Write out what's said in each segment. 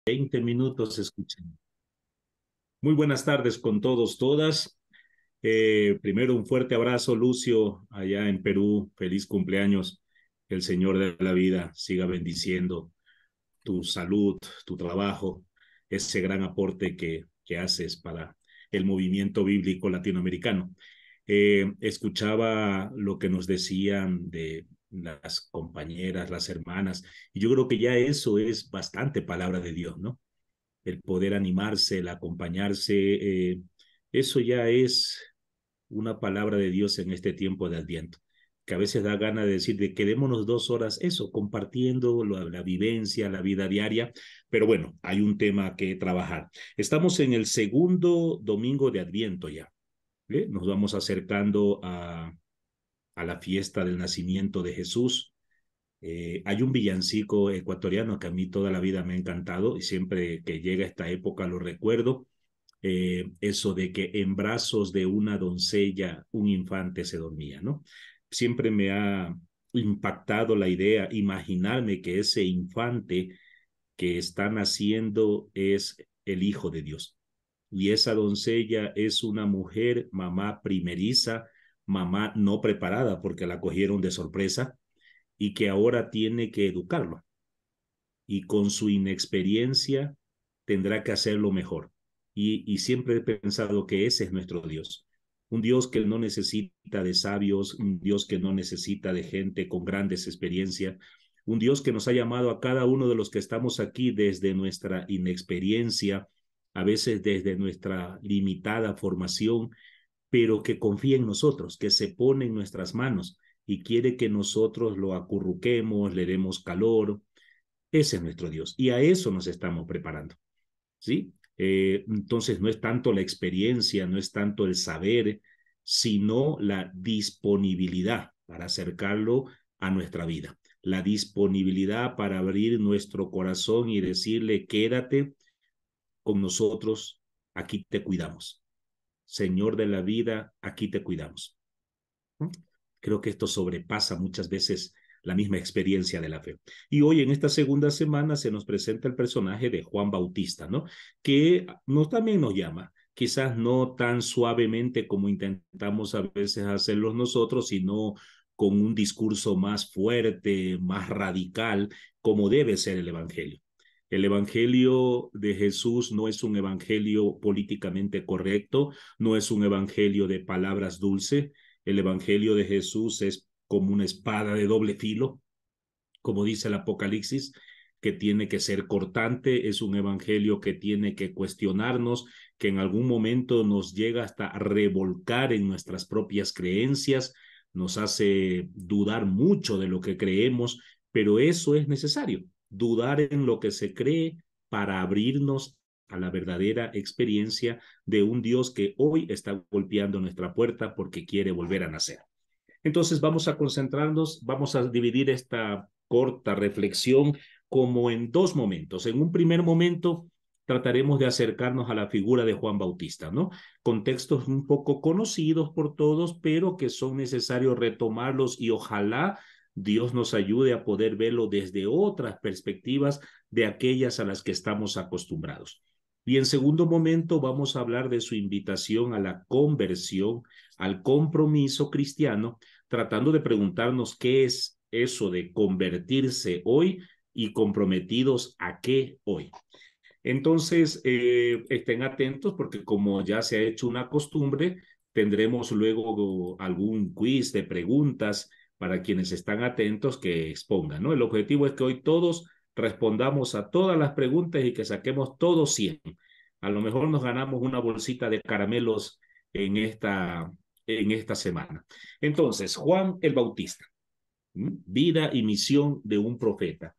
20 minutos escuchando. Muy buenas tardes con todos, todas. Primero un fuerte abrazo, Lucio, allá en Perú. Feliz cumpleaños. El Señor de la vida siga bendiciendo tu salud, tu trabajo, ese gran aporte que haces para el movimiento bíblico latinoamericano. Escuchaba lo que nos decían de las compañeras, las hermanas, y yo creo que ya eso es bastante palabra de Dios, ¿no? El poder animarse, el acompañarse, eso ya es una palabra de Dios en este tiempo de Adviento, que a veces da gana de decir de quedémonos 2 horas, eso, compartiendo la vivencia, la vida diaria, pero bueno, hay un tema que trabajar. Estamos en el segundo domingo de Adviento ya, ¿eh? Nos vamos acercando a la fiesta del nacimiento de Jesús. Hay un villancico ecuatoriano que a mí toda la vida me ha encantado y siempre que llega esta época lo recuerdo. Eso de que en brazos de una doncella un infante se dormía, ¿no? Siempre me ha impactado la idea, imaginarme que ese infante que está naciendo es el Hijo de Dios. Y esa doncella es una mujer, mamá primeriza, mamá no preparada porque la cogieron de sorpresa y que ahora tiene que educarlo. Y con su inexperiencia tendrá que hacerlo mejor. Y siempre he pensado que ese es nuestro Dios. Un Dios que no necesita de sabios, un Dios que no necesita de gente con grandes experiencias, un Dios que nos ha llamado a cada uno de los que estamos aquí desde nuestra inexperiencia, a veces desde nuestra limitada formación, pero que confía en nosotros, que se pone en nuestras manos y quiere que nosotros lo acurruquemos, le demos calor. Ese es nuestro Dios y a eso nos estamos preparando, ¿sí? Entonces no es tanto la experiencia, no es tanto el saber, sino la disponibilidad para acercarlo a nuestra vida, la disponibilidad para abrir nuestro corazón y decirle, quédate con nosotros, aquí te cuidamos. Señor de la vida, aquí te cuidamos. Creo que esto sobrepasa muchas veces la misma experiencia de la fe. Y hoy en esta segunda semana se nos presenta el personaje de Juan Bautista, ¿no? Que también nos llama, quizás no tan suavemente como intentamos a veces hacerlo nosotros, sino con un discurso más fuerte, más radical, como debe ser el Evangelio. El Evangelio de Jesús no es un evangelio políticamente correcto, no es un evangelio de palabras dulces. El Evangelio de Jesús es como una espada de doble filo, como dice el Apocalipsis, que tiene que ser cortante, es un evangelio que tiene que cuestionarnos, que en algún momento nos llega hasta revolcar en nuestras propias creencias, nos hace dudar mucho de lo que creemos, pero eso es necesario, dudar en lo que se cree para abrirnos a la verdadera experiencia de un Dios que hoy está golpeando nuestra puerta porque quiere volver a nacer. Entonces vamos a concentrarnos, vamos a dividir esta corta reflexión como en dos momentos. En un primer momento trataremos de acercarnos a la figura de Juan Bautista, ¿no? Contextos un poco conocidos por todos, pero que son necesarios retomarlos y ojalá Dios nos ayude a poder verlo desde otras perspectivas de aquellas a las que estamos acostumbrados. Y en segundo momento vamos a hablar de su invitación a la conversión, al compromiso cristiano, tratando de preguntarnos qué es eso de convertirse hoy y comprometidos a qué hoy. Entonces, estén atentos porque como ya se ha hecho una costumbre, tendremos luego algún quiz de preguntas para quienes están atentos que expongan, ¿no? El objetivo es que hoy todos respondamos a todas las preguntas y que saquemos todos 100. A lo mejor nos ganamos una bolsita de caramelos en esta semana. Entonces, Juan el Bautista, vida y misión de un profeta.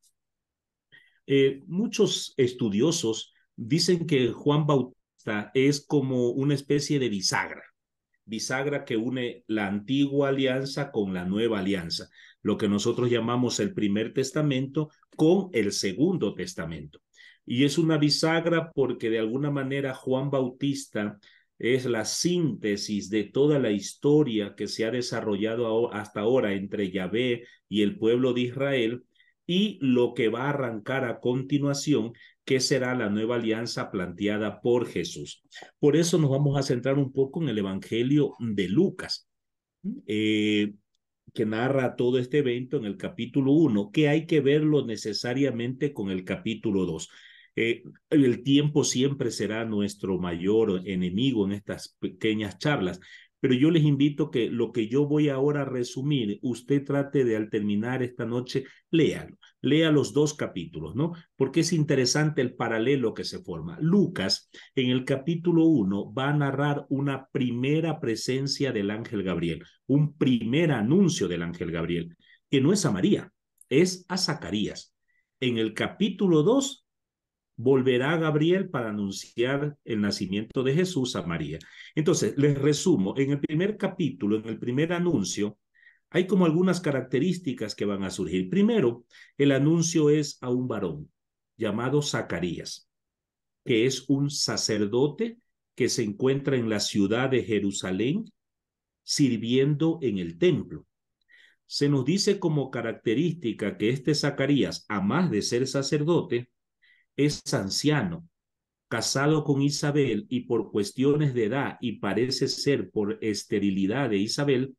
Muchos estudiosos dicen que Juan Bautista es como una especie de bisagra que une la antigua alianza con la nueva alianza, lo que nosotros llamamos el primer testamento con el segundo testamento. Y es una bisagra porque de alguna manera Juan Bautista es la síntesis de toda la historia que se ha desarrollado hasta ahora entre Yahvé y el pueblo de Israel y lo que va a arrancar a continuación, qué será la nueva alianza planteada por Jesús. Por eso nos vamos a centrar un poco en el Evangelio de Lucas, eh, que narra todo este evento en el capítulo 1, que hay que verlo necesariamente con el capítulo 2. El tiempo siempre será nuestro mayor enemigo en estas pequeñas charlas, pero yo les invito que lo que yo voy ahora a resumir, usted trate de al terminar esta noche, léalo, lea los dos capítulos, ¿no? Porque es interesante el paralelo que se forma. Lucas, en el capítulo 1, va a narrar una primera presencia del ángel Gabriel, un primer anuncio del ángel Gabriel, que no es a María, es a Zacarías. En el capítulo 2 volverá Gabriel para anunciar el nacimiento de Jesús a María. Entonces, les resumo, en el primer capítulo, en el primer anuncio, hay como algunas características que van a surgir. Primero, el anuncio es a un varón llamado Zacarías, que es un sacerdote que se encuentra en la ciudad de Jerusalén sirviendo en el templo. Se nos dice como característica que este Zacarías, a más de ser sacerdote, es anciano, casado con Isabel y por cuestiones de edad y parece ser por esterilidad de Isabel,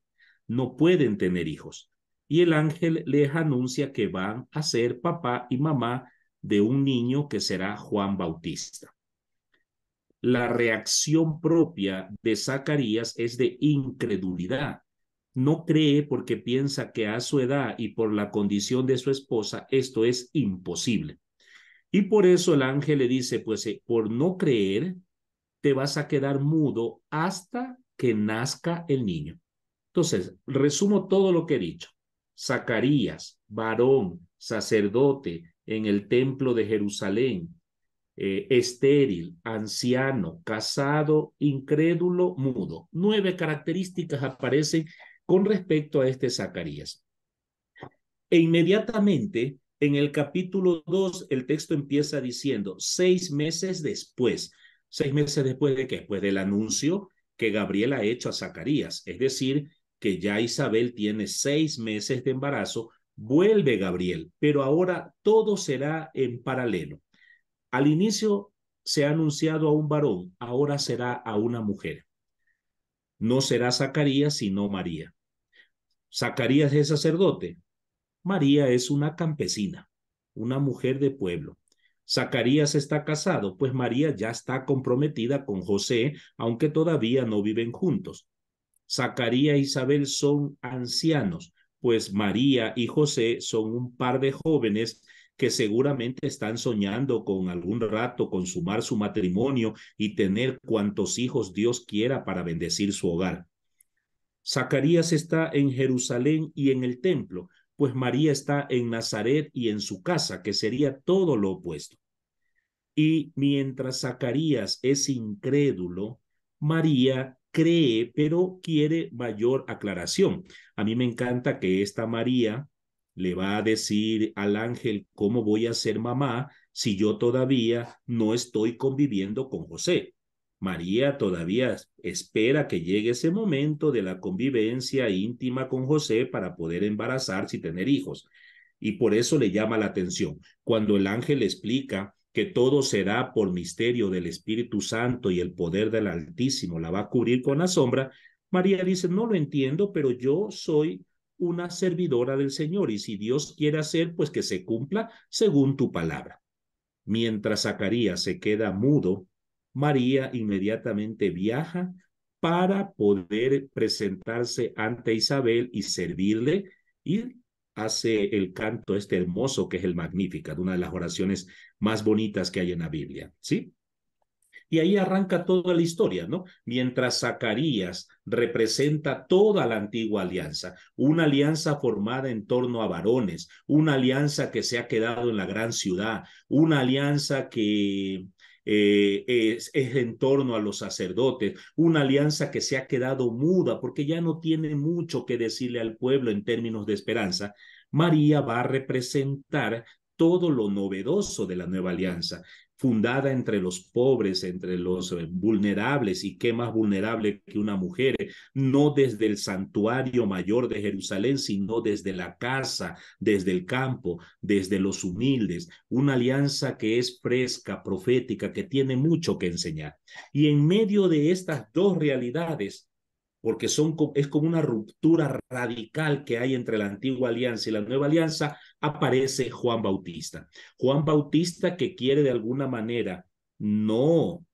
no pueden tener hijos. Y el ángel les anuncia que van a ser papá y mamá de un niño que será Juan Bautista. La reacción propia de Zacarías es de incredulidad. No cree porque piensa que a su edad y por la condición de su esposa esto es imposible. Y por eso el ángel le dice, pues por no creer, te vas a quedar mudo hasta que nazca el niño. Entonces, resumo todo lo que he dicho. Zacarías, varón, sacerdote en el templo de Jerusalén, estéril, anciano, casado, incrédulo, mudo. 9 características aparecen con respecto a este Zacarías. E inmediatamente en el capítulo 2 el texto empieza diciendo 6 meses después. 6 meses después de qué? Pues del anuncio que Gabriel ha hecho a Zacarías. Es decir, que ya Isabel tiene 6 meses de embarazo, vuelve Gabriel, pero ahora todo será en paralelo. Al inicio se ha anunciado a un varón, ahora será a una mujer. No será Zacarías, sino María. Zacarías es sacerdote. María es una campesina, una mujer de pueblo. Zacarías está casado, pues María ya está comprometida con José, aunque todavía no viven juntos. Zacarías e Isabel son ancianos, pues María y José son un par de jóvenes que seguramente están soñando con algún rato consumar su matrimonio y tener cuantos hijos Dios quiera para bendecir su hogar. Zacarías está en Jerusalén y en el templo, pues María está en Nazaret y en su casa, que sería todo lo opuesto. Y mientras Zacarías es incrédulo, María cree, pero quiere mayor aclaración. A mí me encanta que esta María le va a decir al ángel cómo voy a ser mamá si yo todavía no estoy conviviendo con José. María todavía espera que llegue ese momento de la convivencia íntima con José para poder embarazarse y tener hijos. Y por eso le llama la atención. Cuando el ángel le explica que todo será por misterio del Espíritu Santo y el poder del Altísimo la va a cubrir con la sombra, María dice, no lo entiendo, pero yo soy una servidora del Señor y si Dios quiere hacer, pues que se cumpla según tu palabra. Mientras Zacarías se queda mudo, María inmediatamente viaja para poder presentarse ante Isabel y servirle y hace el canto este hermoso que es el Magnificat, una de las oraciones más bonitas que hay en la Biblia, ¿sí? Y ahí arranca toda la historia, ¿no? Mientras Zacarías representa toda la antigua alianza, una alianza formada en torno a varones, una alianza que se ha quedado en la gran ciudad, una alianza que es en torno a los sacerdotes, una alianza que se ha quedado muda porque ya no tiene mucho que decirle al pueblo en términos de esperanza. María va a representar todo lo novedoso de la nueva alianza. fundada entre los pobres, entre los vulnerables, y qué más vulnerable que una mujer, no desde el santuario mayor de Jerusalén, sino desde la casa, desde el campo, desde los humildes, una alianza que es fresca, profética, que tiene mucho que enseñar. Y en medio de estas dos realidades, porque es como una ruptura radical que hay entre la antigua alianza y la nueva alianza, aparece Juan Bautista. Juan Bautista, que quiere de alguna manera no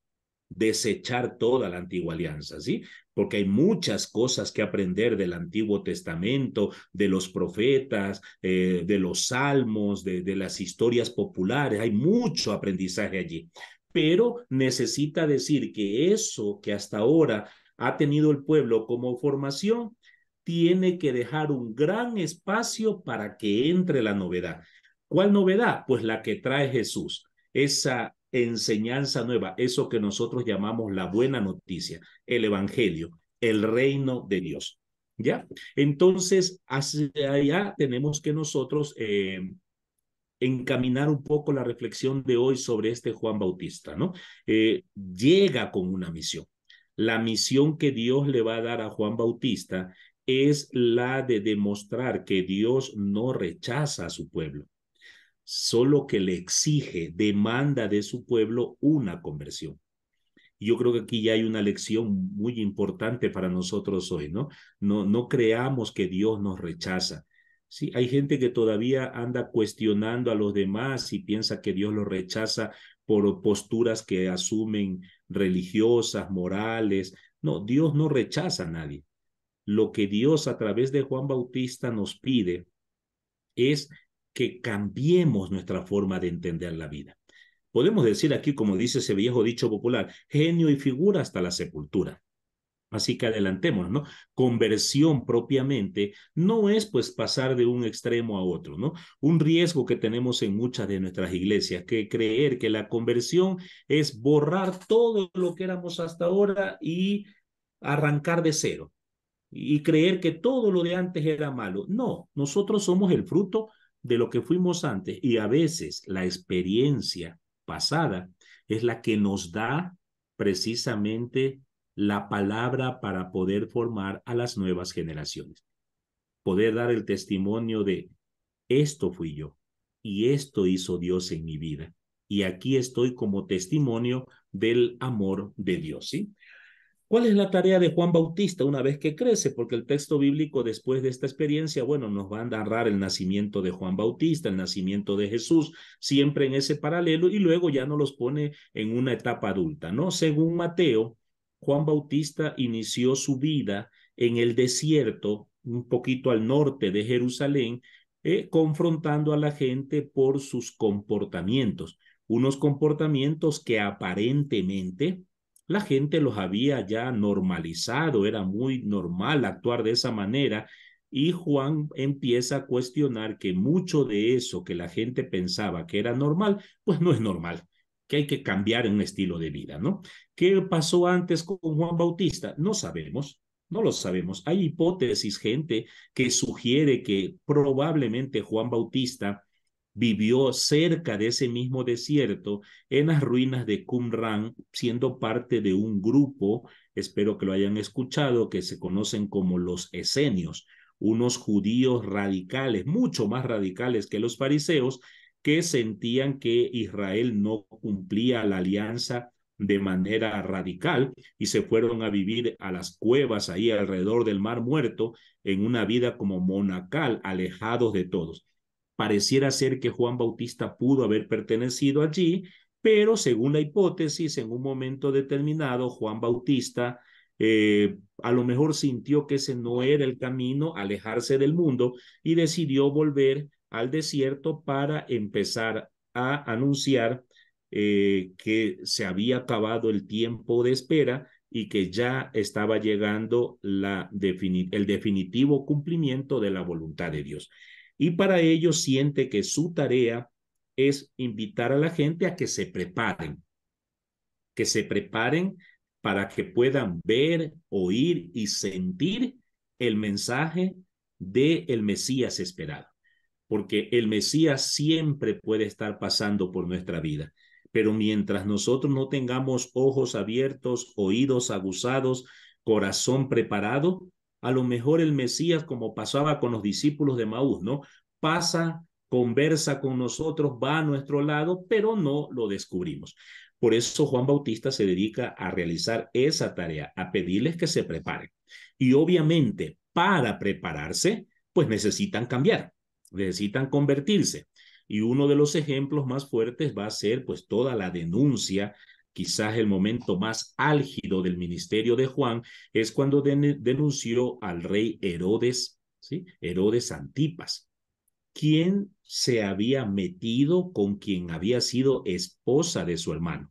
desechar toda la antigua alianza, ¿sí? Porque hay muchas cosas que aprender del Antiguo Testamento, de los profetas, de los salmos, de las historias populares, hay mucho aprendizaje allí. Pero necesita decir que eso que hasta ahora ha tenido el pueblo como formación, tiene que dejar un gran espacio para que entre la novedad. ¿Cuál novedad? Pues la que trae Jesús, esa enseñanza nueva, eso que nosotros llamamos la buena noticia, el evangelio, el reino de Dios. ¿Ya? Entonces, hacia allá tenemos que nosotros encaminar un poco la reflexión de hoy sobre este Juan Bautista, ¿no? Llega con una misión. La misión que Dios le va a dar a Juan Bautista es la de demostrar que Dios no rechaza a su pueblo, solo que le exige, demanda de su pueblo una conversión. Yo creo que aquí ya hay una lección muy importante para nosotros hoy, ¿no? No creamos que Dios nos rechaza. Sí, hay gente que todavía anda cuestionando a los demás y piensa que Dios los rechaza por posturas que asumen religiosas, morales. No, Dios no rechaza a nadie. Lo que Dios a través de Juan Bautista nos pide es que cambiemos nuestra forma de entender la vida. Podemos decir aquí, como dice ese viejo dicho popular, genio y figura hasta la sepultura. Así que adelantémonos, ¿no? Conversión propiamente no es pues pasar de un extremo a otro, ¿no? Un riesgo que tenemos en muchas de nuestras iglesias, que creer que la conversión es borrar todo lo que éramos hasta ahora y arrancar de cero y creer que todo lo de antes era malo. No, nosotros somos el fruto de lo que fuimos antes, y a veces la experiencia pasada es la que nos da precisamente la palabra para poder formar a las nuevas generaciones, poder dar el testimonio de esto fui yo y esto hizo Dios en mi vida. Y aquí estoy como testimonio del amor de Dios, ¿sí? ¿Cuál es la tarea de Juan Bautista una vez que crece? Porque el texto bíblico después de esta experiencia, bueno, nos va a narrar el nacimiento de Juan Bautista, el nacimiento de Jesús, siempre en ese paralelo, y luego ya nos los pone en una etapa adulta, ¿no? Según Mateo, Juan Bautista inició su vida en el desierto, un poquito al norte de Jerusalén, confrontando a la gente por sus comportamientos, unos comportamientos que aparentemente la gente los había ya normalizado, era muy normal actuar de esa manera, y Juan empieza a cuestionar que mucho de eso que la gente pensaba que era normal, pues no es normal, que hay que cambiar un estilo de vida, ¿no? ¿Qué pasó antes con Juan Bautista? No sabemos. No lo sabemos. Hay hipótesis, gente, que sugiere que probablemente Juan Bautista vivió cerca de ese mismo desierto en las ruinas de Qumran, siendo parte de un grupo, espero que lo hayan escuchado, que se conocen como los esenios, unos judíos radicales, mucho más radicales que los fariseos, que sentían que Israel no cumplía la alianza de manera radical y se fueron a vivir a las cuevas ahí alrededor del Mar Muerto en una vida como monacal, alejados de todos. Pareciera ser que Juan Bautista pudo haber pertenecido allí, pero según la hipótesis, en un momento determinado, Juan Bautista a lo mejor sintió que ese no era el camino, alejarse del mundo, y decidió volver al desierto para empezar a anunciar que se había acabado el tiempo de espera y que ya estaba llegando el definitivo cumplimiento de la voluntad de Dios. Y para ello siente que su tarea es invitar a la gente a que se preparen para que puedan ver, oír y sentir el mensaje del Mesías esperado. Porque el Mesías siempre puede estar pasando por nuestra vida, Pero mientras nosotros no tengamos ojos abiertos, oídos aguzados, corazón preparado, a lo mejor el Mesías, como pasaba con los discípulos de Maús, ¿no? Pasa, conversa con nosotros, va a nuestro lado, pero no lo descubrimos. Por eso Juan Bautista se dedica a realizar esa tarea, a pedirles que se preparen. Y obviamente, para prepararse, pues necesitan cambiar, necesitan convertirse. Y uno de los ejemplos más fuertes va a ser pues toda la denuncia, quizás el momento más álgido del ministerio de Juan, es cuando denunció al rey Herodes, ¿sí? Herodes Antipas, quien se había metido con quien había sido esposa de su hermano.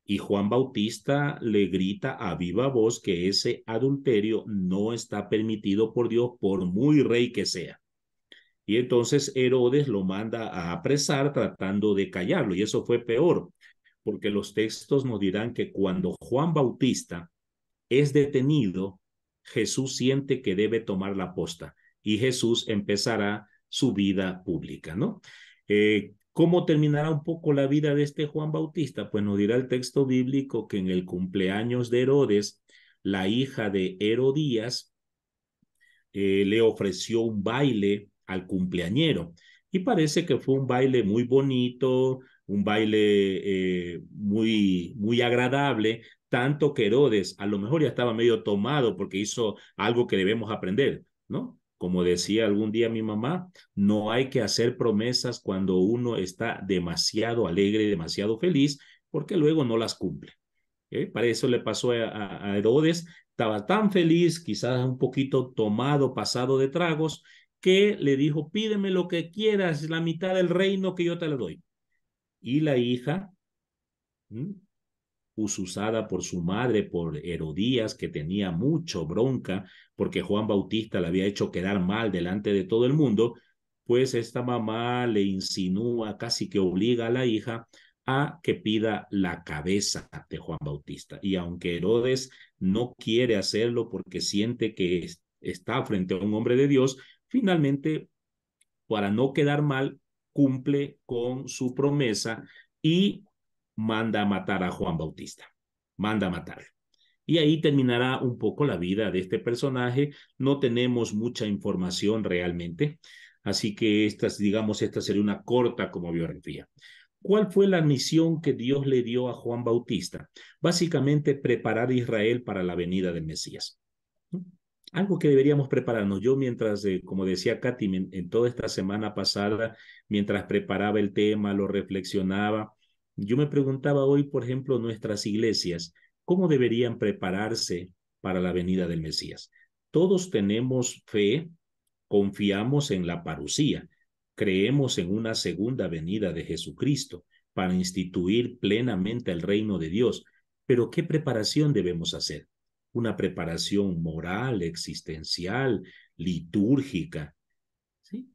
Y Juan Bautista le grita a viva voz que ese adulterio no está permitido por Dios, por muy rey que sea. Y entonces Herodes lo manda a apresar tratando de callarlo. Y eso fue peor, porque los textos nos dirán que cuando Juan Bautista es detenido, Jesús siente que debe tomar la posta y Jesús empezará su vida pública, ¿no? ¿Cómo terminará un poco la vida de este Juan Bautista? Pues nos dirá el texto bíblico que en el cumpleaños de Herodes, la hija de Herodías le ofreció un baile al cumpleañero y parece que fue un baile muy bonito, un baile muy agradable, tanto que Herodes a lo mejor ya estaba medio tomado porque hizo algo que debemos aprender, ¿no? Como decía algún día mi mamá, no hay que hacer promesas cuando uno está demasiado alegre, demasiado feliz, porque luego no las cumple. Para eso le pasó a Herodes, estaba tan feliz, quizás un poquito tomado, pasado de tragos, que le dijo, pídeme lo que quieras, la mitad del reino que yo te lo doy. Y la hija, ususada por su madre, por Herodías, que tenía mucho bronca, porque Juan Bautista le había hecho quedar mal delante de todo el mundo, pues esta mamá le insinúa, casi que obliga a la hija a que pida la cabeza de Juan Bautista. Y aunque Herodes no quiere hacerlo porque siente que está frente a un hombre de Dios, finalmente, para no quedar mal, cumple con su promesa y manda a matar a Juan Bautista. Manda a matarlo. Y ahí terminará un poco la vida de este personaje. No tenemos mucha información realmente, así que esta sería una corta como biografía. ¿Cuál fue la misión que Dios le dio a Juan Bautista? Básicamente preparar a Israel para la venida del Mesías. Algo que deberíamos prepararnos. Yo mientras, como decía Katy, en toda esta semana pasada, mientras preparaba el tema, lo reflexionaba, yo me preguntaba hoy, por ejemplo, nuestras iglesias, ¿cómo deberían prepararse para la venida del Mesías? Todos tenemos fe, confiamos en la parucía, creemos en una segunda venida de Jesucristo para instituir plenamente el reino de Dios. Pero ¿qué preparación debemos hacer? Una preparación moral, existencial, litúrgica, ¿sí?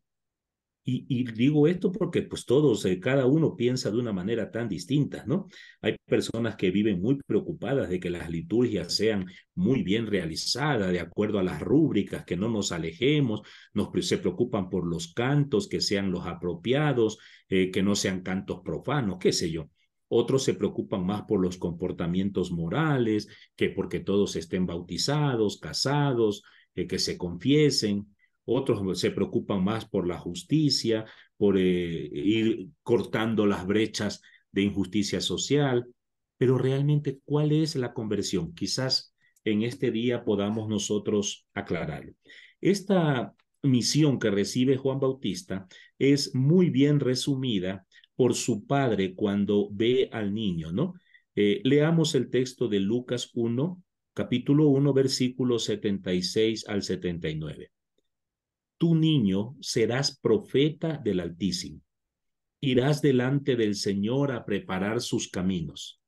Y digo esto porque pues todos, cada uno piensa de una manera tan distinta, ¿no? Hay personas que viven muy preocupadas de que las liturgias sean muy bien realizadas, de acuerdo a las rúbricas, que no nos alejemos, se preocupan por los cantos, que sean los apropiados, que no sean cantos profanos, qué sé yo. Otros se preocupan más por los comportamientos morales, que porque todos estén bautizados, casados, que se confiesen. Otros se preocupan más por la justicia, por ir cortando las brechas de injusticia social, pero realmente, ¿cuál es la conversión? Quizás en este día podamos nosotros aclararlo. Esta misión que recibe Juan Bautista es muy bien resumida por su padre cuando ve al niño, ¿no? Leamos el texto de Lucas 1, capítulo 1, versículos 76 al 79. Tu niño serás profeta del Altísimo. Irás delante del Señor a preparar sus caminos.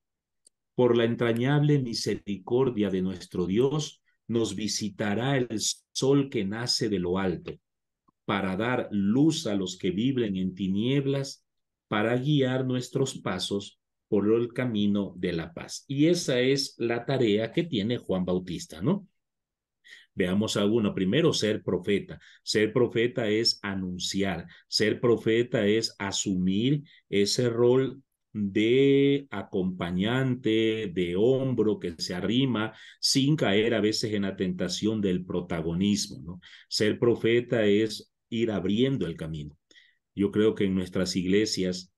Por la entrañable misericordia de nuestro Dios, nos visitará el sol que nace de lo alto, para dar luz a los que viven en tinieblas, para guiar nuestros pasos por el camino de la paz. Y esa es la tarea que tiene Juan Bautista, ¿no? Veamos alguno. Primero, ser profeta. Ser profeta es anunciar. Ser profeta es asumir ese rol de acompañante, de hombro que se arrima sin caer a veces en la tentación del protagonismo, ¿no? Ser profeta es ir abriendo el camino. Yo creo que en nuestras iglesias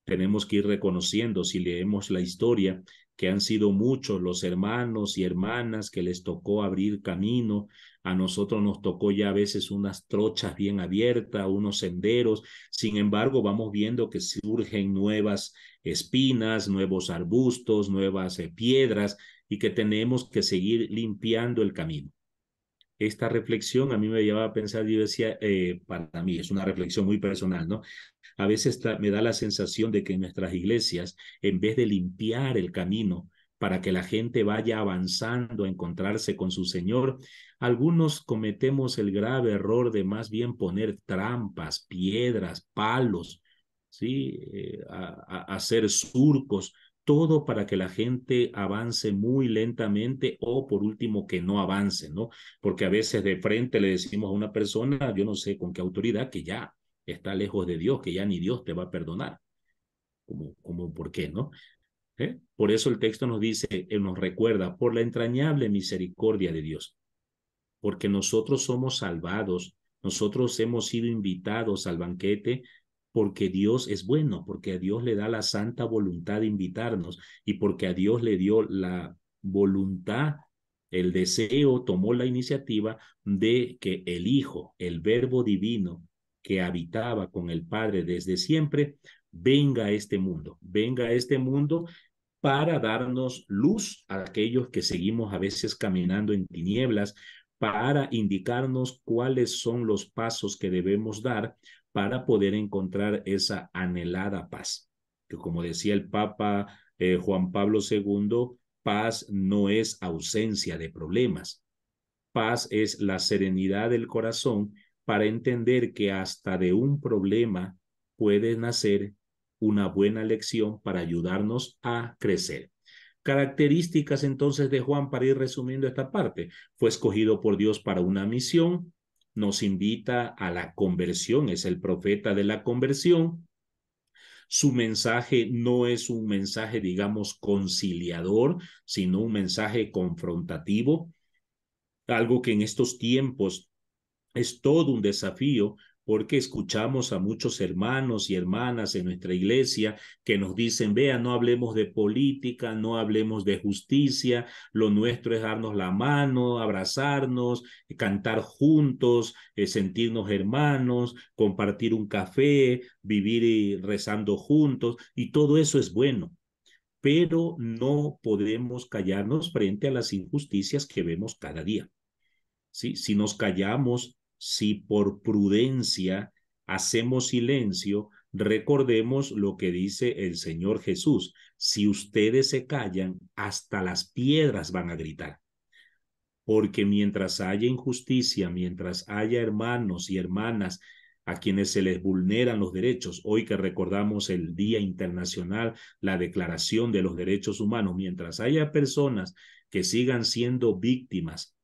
tenemos que ir reconociendo, si leemos la historia, que han sido muchos los hermanos y hermanas que les tocó abrir camino. A nosotros nos tocó ya a veces unas trochas bien abiertas, unos senderos. Sin embargo, vamos viendo que surgen nuevas espinas, nuevos arbustos, nuevas piedras, y que tenemos que seguir limpiando el camino. Esta reflexión a mí me llevaba a pensar, yo decía, para mí es una reflexión muy personal, ¿no? A veces me da la sensación de que en nuestras iglesias, en vez de limpiar el camino para que la gente vaya avanzando a encontrarse con su Señor, algunos cometemos el grave error de más bien poner trampas, piedras, palos, ¿sí? Hacer surcos, todo para que la gente avance muy lentamente o por último que no avance, ¿no? Porque a veces de frente le decimos a una persona, yo no sé con qué autoridad, que ya está lejos de Dios, que ya ni Dios te va a perdonar. ¿Por qué, no? Por eso el texto nos dice, nos recuerda, por la entrañable misericordia de Dios, porque nosotros somos salvados, nosotros hemos sido invitados al banquete porque Dios es bueno, porque a Dios le da la santa voluntad de invitarnos y porque a Dios le dio la voluntad, el deseo, tomó la iniciativa de que el Hijo, el Verbo divino que habitaba con el Padre desde siempre, venga a este mundo para darnos luz a aquellos que seguimos a veces caminando en tinieblas, para indicarnos cuáles son los pasos que debemos dar para poder encontrar esa anhelada paz. Que como decía el Papa Juan Pablo II, paz no es ausencia de problemas. Paz es la serenidad del corazón para entender que hasta de un problema puede nacer una buena lección para ayudarnos a crecer. Características entonces de Juan, para ir resumiendo esta parte: fue escogido por Dios para una misión, nos invita a la conversión, es el profeta de la conversión. Su mensaje no es un mensaje, digamos, conciliador, sino un mensaje confrontativo, algo que en estos tiempos es todo un desafío, porque escuchamos a muchos hermanos y hermanas en nuestra iglesia que nos dicen, vea, no hablemos de política, no hablemos de justicia, lo nuestro es darnos la mano, abrazarnos, cantar juntos, sentirnos hermanos, compartir un café, vivir rezando juntos, y todo eso es bueno. Pero no podemos callarnos frente a las injusticias que vemos cada día. ¿Sí? Si nos callamos, si por prudencia hacemos silencio, recordemos lo que dice el Señor Jesús: si ustedes se callan, hasta las piedras van a gritar. Porque mientras haya injusticia, mientras haya hermanos y hermanas a quienes se les vulneran los derechos, hoy que recordamos el Día Internacional, la Declaración de los Derechos Humanos, mientras haya personas que sigan siendo víctimas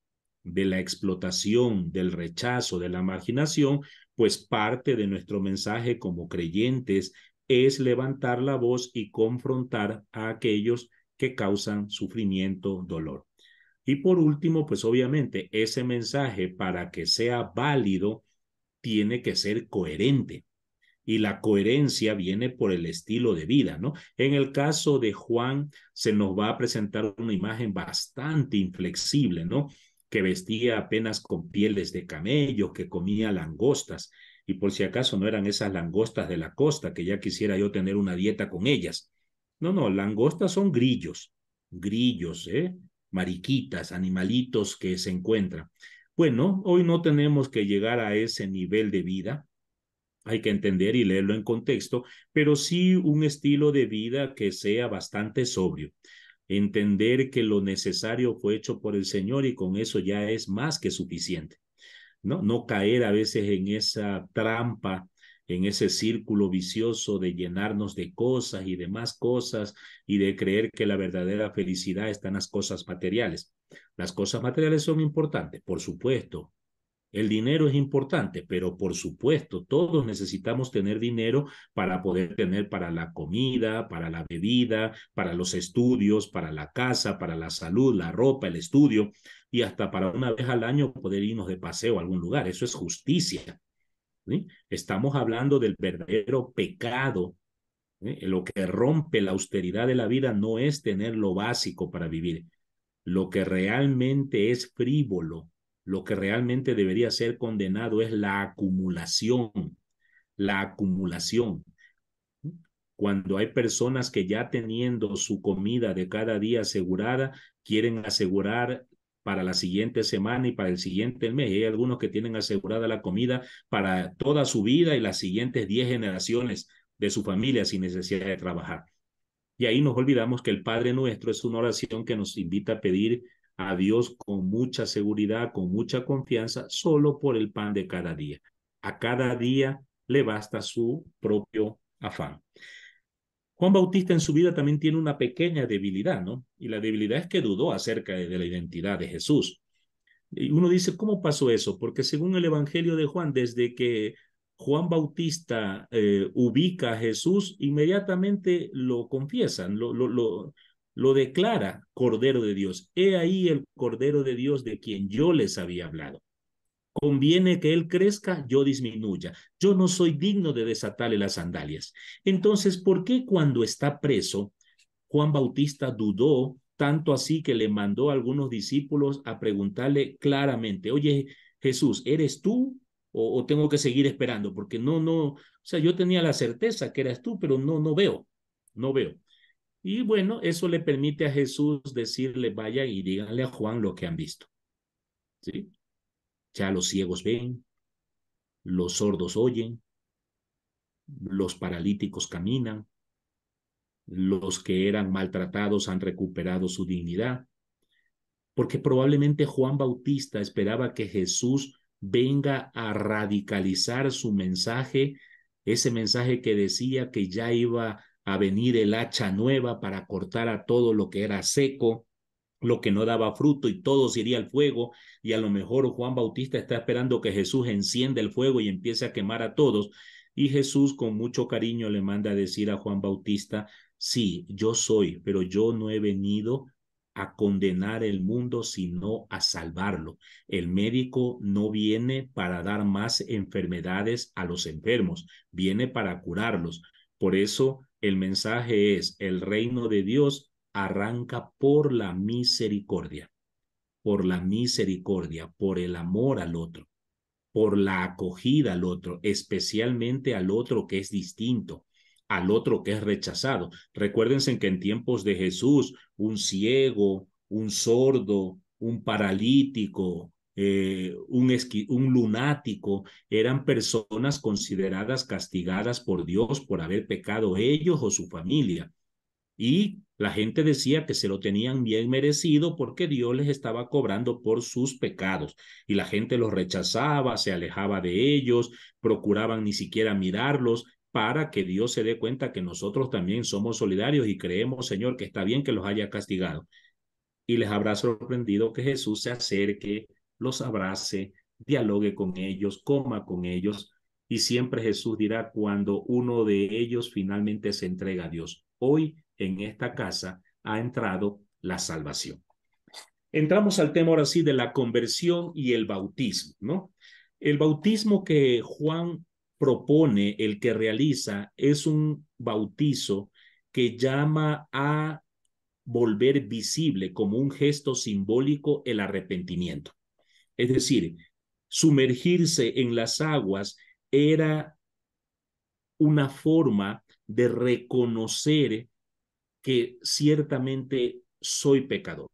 de la explotación, del rechazo, de la marginación, pues parte de nuestro mensaje como creyentes es levantar la voz y confrontar a aquellos que causan sufrimiento, dolor. Y por último, pues obviamente ese mensaje, para que sea válido, tiene que ser coherente. Y la coherencia viene por el estilo de vida, ¿no? En el caso de Juan, se nos va a presentar una imagen bastante inflexible, ¿no? Que vestía apenas con pieles de camello, que comía langostas. Y por si acaso no eran esas langostas de la costa, que ya quisiera yo tener una dieta con ellas. No, no, langostas son grillos, grillos, mariquitas, animalitos que se encuentran. Bueno, hoy no tenemos que llegar a ese nivel de vida, hay que entender y leerlo en contexto, pero sí un estilo de vida que sea bastante sobrio. Entender que lo necesario fue hecho por el Señor y con eso ya es más que suficiente. No caer a veces en esa trampa, en ese círculo vicioso de llenarnos de cosas y de más cosas y de creer que la verdadera felicidad está en las cosas materiales. Las cosas materiales son importantes, por supuesto, El dinero es importante, pero por supuesto, todos necesitamos tener dinero para poder tener para la comida, para la bebida, para los estudios, para la casa, para la salud, la ropa, el estudio y hasta para una vez al año poder irnos de paseo a algún lugar. Eso es justicia, ¿sí? Estamos hablando del verdadero pecado. Lo que rompe la austeridad de la vida no es tener lo básico para vivir. Lo que realmente es frívolo, lo que realmente debería ser condenado es la acumulación, la acumulación. Cuando hay personas que ya teniendo su comida de cada día asegurada, quieren asegurar para la siguiente semana y para el siguiente mes. Y hay algunos que tienen asegurada la comida para toda su vida y las siguientes 10 generaciones de su familia sin necesidad de trabajar. Y ahí nos olvidamos que el Padre Nuestro es una oración que nos invita a pedir a Dios con mucha seguridad, con mucha confianza, solo por el pan de cada día. A cada día le basta su propio afán. Juan Bautista en su vida también tiene una pequeña debilidad, ¿no? Y la debilidad es que dudó acerca de la identidad de Jesús. Y uno dice, ¿cómo pasó eso? Porque según el Evangelio de Juan, desde que Juan Bautista ubica a Jesús, inmediatamente lo confiesan, lo declara Cordero de Dios. He ahí el Cordero de Dios de quien yo les había hablado. Conviene que él crezca, yo disminuya. Yo no soy digno de desatarle las sandalias. Entonces, ¿por qué cuando está preso, Juan Bautista dudó tanto así que le mandó a algunos discípulos a preguntarle claramente, oye, Jesús, ¿eres tú o tengo que seguir esperando? Porque o sea, yo tenía la certeza que eras tú, pero no veo, no veo. Y bueno, eso le permite a Jesús decirle, vaya y díganle a Juan lo que han visto, ¿sí? Ya los ciegos ven, los sordos oyen, los paralíticos caminan, los que eran maltratados han recuperado su dignidad, porque probablemente Juan Bautista esperaba que Jesús venga a radicalizar su mensaje, ese mensaje que decía que ya iba a venir el hacha nueva para cortar a todo lo que era seco, lo que no daba fruto y todo se iría al fuego, y a lo mejor Juan Bautista está esperando que Jesús encienda el fuego y empiece a quemar a todos, y Jesús con mucho cariño le manda a decir a Juan Bautista, sí, yo soy, pero yo no he venido a condenar el mundo, sino a salvarlo. El médico no viene para dar más enfermedades a los enfermos, viene para curarlos. Por eso el mensaje es, el reino de Dios arranca por la misericordia, por el amor al otro, por la acogida al otro, especialmente al otro que es distinto, al otro que es rechazado. Recuérdense que en tiempos de Jesús, un ciego, un sordo, un paralítico, un lunático, eran personas consideradas castigadas por Dios por haber pecado ellos o su familia. Y la gente decía que se lo tenían bien merecido porque Dios les estaba cobrando por sus pecados. Y la gente los rechazaba, se alejaba de ellos, procuraban ni siquiera mirarlos para que Dios se dé cuenta que nosotros también somos solidarios y creemos, Señor, que está bien que los haya castigado. Y les habrá sorprendido que Jesús se acerque, los abrace, dialogue con ellos, coma con ellos. Y siempre Jesús dirá cuando uno de ellos finalmente se entrega a Dios. Hoy en esta casa ha entrado la salvación. Entramos al tema ahora sí de la conversión y el bautismo, ¿no? El bautismo que Juan propone, el que realiza, es un bautizo que llama a volver visible como un gesto simbólico el arrepentimiento. Es decir, sumergirse en las aguas era una forma de reconocer que ciertamente soy pecador,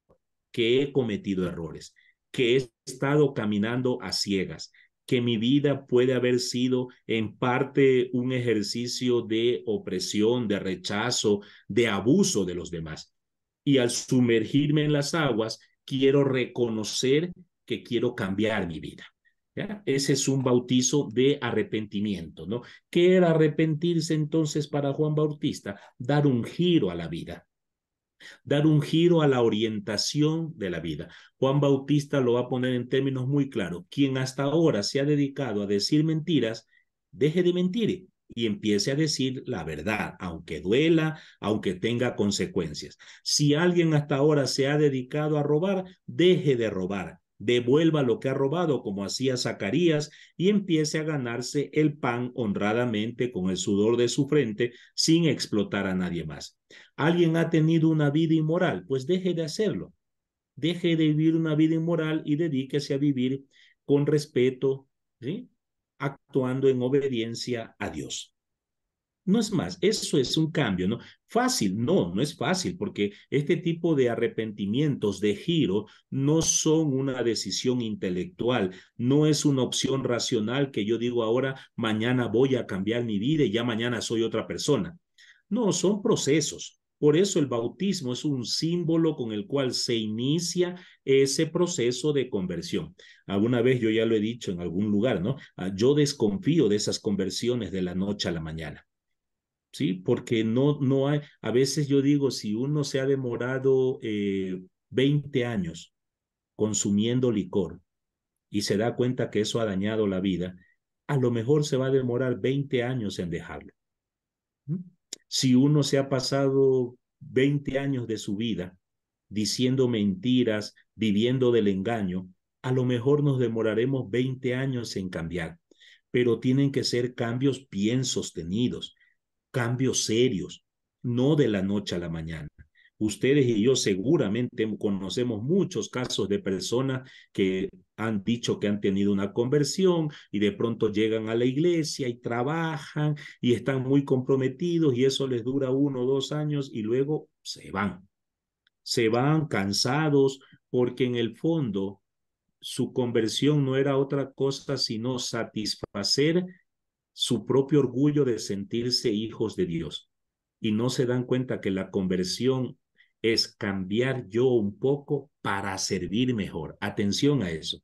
que he cometido errores, que he estado caminando a ciegas, que mi vida puede haber sido en parte un ejercicio de opresión, de rechazo, de abuso de los demás. Y al sumergirme en las aguas, quiero reconocer que quiero cambiar mi vida. ¿Ya? Ese es un bautizo de arrepentimiento, ¿no? ¿Qué era arrepentirse entonces para Juan Bautista? Dar un giro a la vida. dar un giro a la orientación de la vida. Juan Bautista lo va a poner en términos muy claros. Quien hasta ahora se ha dedicado a decir mentiras, deje de mentir y empiece a decir la verdad, aunque duela, aunque tenga consecuencias. Si alguien hasta ahora se ha dedicado a robar, deje de robar. Devuelva lo que ha robado, como hacía Zacarías, y empiece a ganarse el pan honradamente con el sudor de su frente, sin explotar a nadie más. ¿Alguien ha tenido una vida inmoral? Pues deje de hacerlo. Deje de vivir una vida inmoral y dedíquese a vivir con respeto, ¿sí? Actuando en obediencia a Dios. No es más, eso es un cambio, ¿no? Fácil, no, no es fácil, porque este tipo de arrepentimientos, de giro, no son una decisión intelectual, no es una opción racional que yo digo ahora, mañana voy a cambiar mi vida y ya mañana soy otra persona. No, son procesos. Por eso el bautismo es un símbolo con el cual se inicia ese proceso de conversión. Alguna vez yo ya lo he dicho en algún lugar, ¿no? Yo desconfío de esas conversiones de la noche a la mañana. ¿Sí? Porque no hay, a veces yo digo, si uno se ha demorado 20 años consumiendo licor y se da cuenta que eso ha dañado la vida, a lo mejor se va a demorar 20 años en dejarlo. ¿Mm? Si uno se ha pasado 20 años de su vida diciendo mentiras, viviendo del engaño, a lo mejor nos demoraremos 20 años en cambiar, pero tienen que ser cambios bien sostenidos, cambios serios, no de la noche a la mañana. Ustedes y yo seguramente conocemos muchos casos de personas que han dicho que han tenido una conversión y de pronto llegan a la iglesia y trabajan y están muy comprometidos y eso les dura 1 o 2 años y luego se van cansados porque en el fondo su conversión no era otra cosa sino satisfacer su propio orgullo de sentirse hijos de Dios y no se dan cuenta que la conversión es cambiar yo un poco para servir mejor. Atención a eso.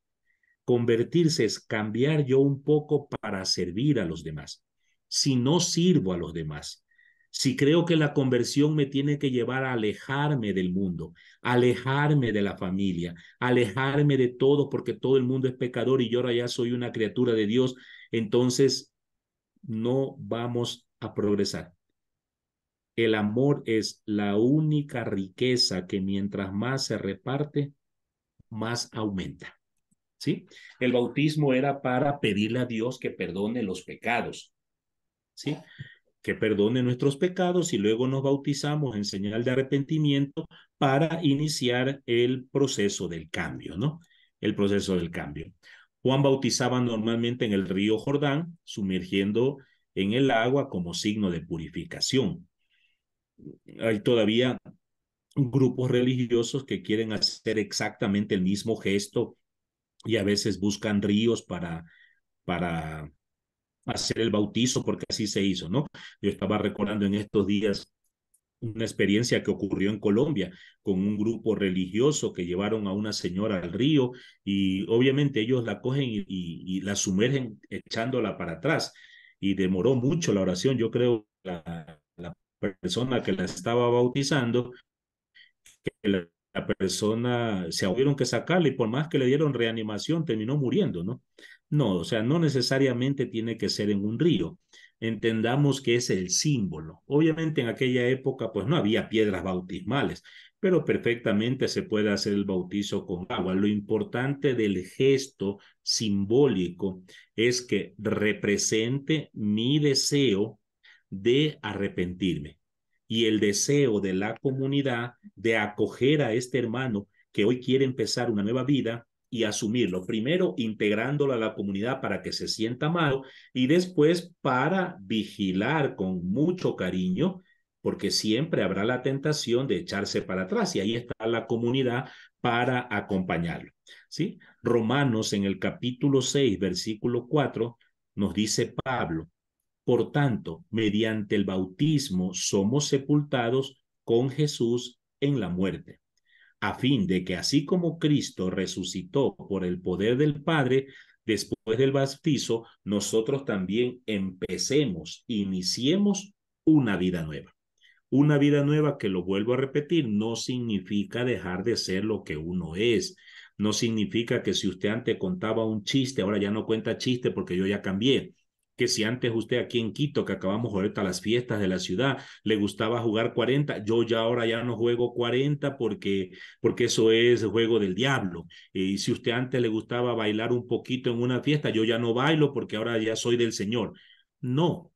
Convertirse es cambiar yo un poco para servir a los demás. Si no sirvo a los demás, si creo que la conversión me tiene que llevar a alejarme del mundo, alejarme de la familia, alejarme de todo porque todo el mundo es pecador y yo ahora ya soy una criatura de Dios, entonces no vamos a progresar. El amor es la única riqueza que mientras más se reparte, más aumenta. ¿Sí? El bautismo era para pedirle a Dios que perdone los pecados. ¿Sí? Que perdone nuestros pecados y luego nos bautizamos en señal de arrepentimiento para iniciar el proceso del cambio, ¿no? El proceso del cambio. Juan bautizaba normalmente en el río Jordán, sumergiendo en el agua como signo de purificación. Hay todavía grupos religiosos que quieren hacer exactamente el mismo gesto y a veces buscan ríos para hacer el bautizo porque así se hizo, ¿no? Yo estaba recordando en estos días una experiencia que ocurrió en Colombia con un grupo religioso que llevaron a una señora al río y obviamente ellos la cogen y la sumergen echándola para atrás y demoró mucho la oración. Yo creo que la persona que la estaba bautizando, que la persona se tuvieron que sacarla y por más que le dieron reanimación terminó muriendo, ¿no? No, o sea, no necesariamente tiene que ser en un río. Entendamos que es el símbolo. Obviamente en aquella época pues no había piedras bautismales, pero perfectamente se puede hacer el bautizo con agua. Lo importante del gesto simbólico es que represente mi deseo de arrepentirme y el deseo de la comunidad de acoger a este hermano que hoy quiere empezar una nueva vida y asumirlo. Primero, integrándolo a la comunidad para que se sienta mal y después para vigilar con mucho cariño, porque siempre habrá la tentación de echarse para atrás y ahí está la comunidad para acompañarlo. ¿Sí? Romanos en el capítulo 6, versículo 4, nos dice Pablo, por tanto, mediante el bautismo somos sepultados con Jesús en la muerte, a fin de que así como Cristo resucitó por el poder del Padre, después del bautizo, nosotros también iniciemos una vida nueva. Una vida nueva, que lo vuelvo a repetir, no significa dejar de ser lo que uno es. No significa que si usted antes contaba un chiste, ahora ya no cuenta chiste porque yo ya cambié. Que si antes usted aquí en Quito, que acabamos ahorita las fiestas de la ciudad, le gustaba jugar 40, yo ya ahora ya no juego 40 porque eso es juego del diablo. Y si usted antes le gustaba bailar un poquito en una fiesta, yo ya no bailo porque ahora ya soy del Señor. No,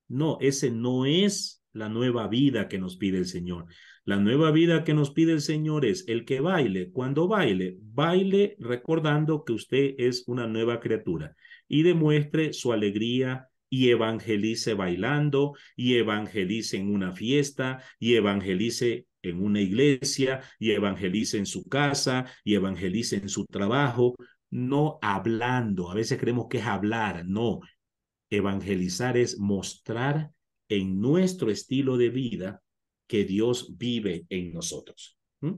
no, ese no es la nueva vida que nos pide el Señor. La nueva vida que nos pide el Señor es el que baile. Cuando baile, baile recordando que usted es una nueva criatura y demuestre su alegría y evangelice bailando y evangelice en una fiesta y evangelice en una iglesia y evangelice en su casa y evangelice en su trabajo, no hablando. A veces creemos que es hablar, no. Evangelizar es mostrar en nuestro estilo de vida que Dios vive en nosotros. ¿Mm?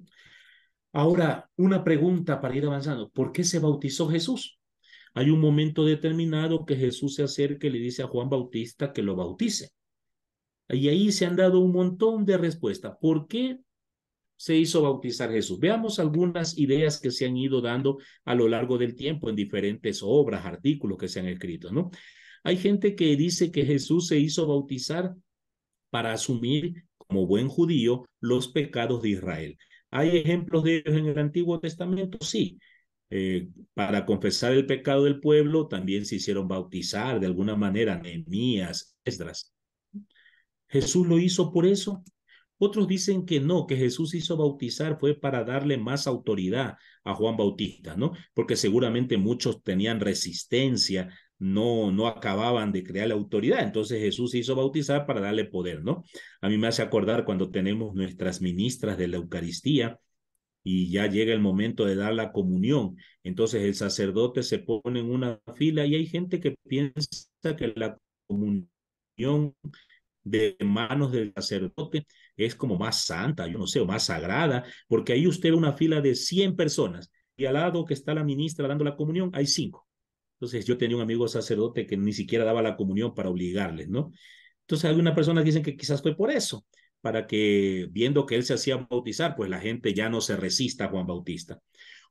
Ahora, una pregunta para ir avanzando. ¿Por qué se bautizó Jesús? Hay un momento determinado que Jesús se acerca y le dice a Juan Bautista que lo bautice. Y ahí se han dado un montón de respuestas. ¿Por qué se hizo bautizar Jesús? Veamos algunas ideas que se han ido dando a lo largo del tiempo en diferentes obras, artículos que se han escrito, ¿no? Hay gente que dice que Jesús se hizo bautizar para asumir como buen judío los pecados de Israel. ¿Hay ejemplos de ellos en el Antiguo Testamento? Sí. Para confesar el pecado del pueblo también se hicieron bautizar de alguna manera Nehemías, Esdras. ¿Jesús lo hizo por eso? Otros dicen que no, que Jesús hizo bautizar fue para darle más autoridad a Juan Bautista, ¿no? Porque seguramente muchos tenían resistencia, no acababan de crear la autoridad, entonces Jesús hizo bautizar para darle poder, ¿no? A mí me hace acordar cuando tenemos nuestras ministras de la Eucaristía y ya llega el momento de dar la comunión, entonces el sacerdote se pone en una fila y hay gente que piensa que la comunión de manos del sacerdote es como más santa, yo no sé, o más sagrada, porque ahí usted ve una fila de 100 personas y al lado que está la ministra dando la comunión hay 5. Entonces yo tenía un amigo sacerdote que ni siquiera daba la comunión para obligarles, ¿no? Entonces algunas personas dicen que quizás fue por eso, para que viendo que él se hacía bautizar, pues la gente ya no se resista a Juan Bautista.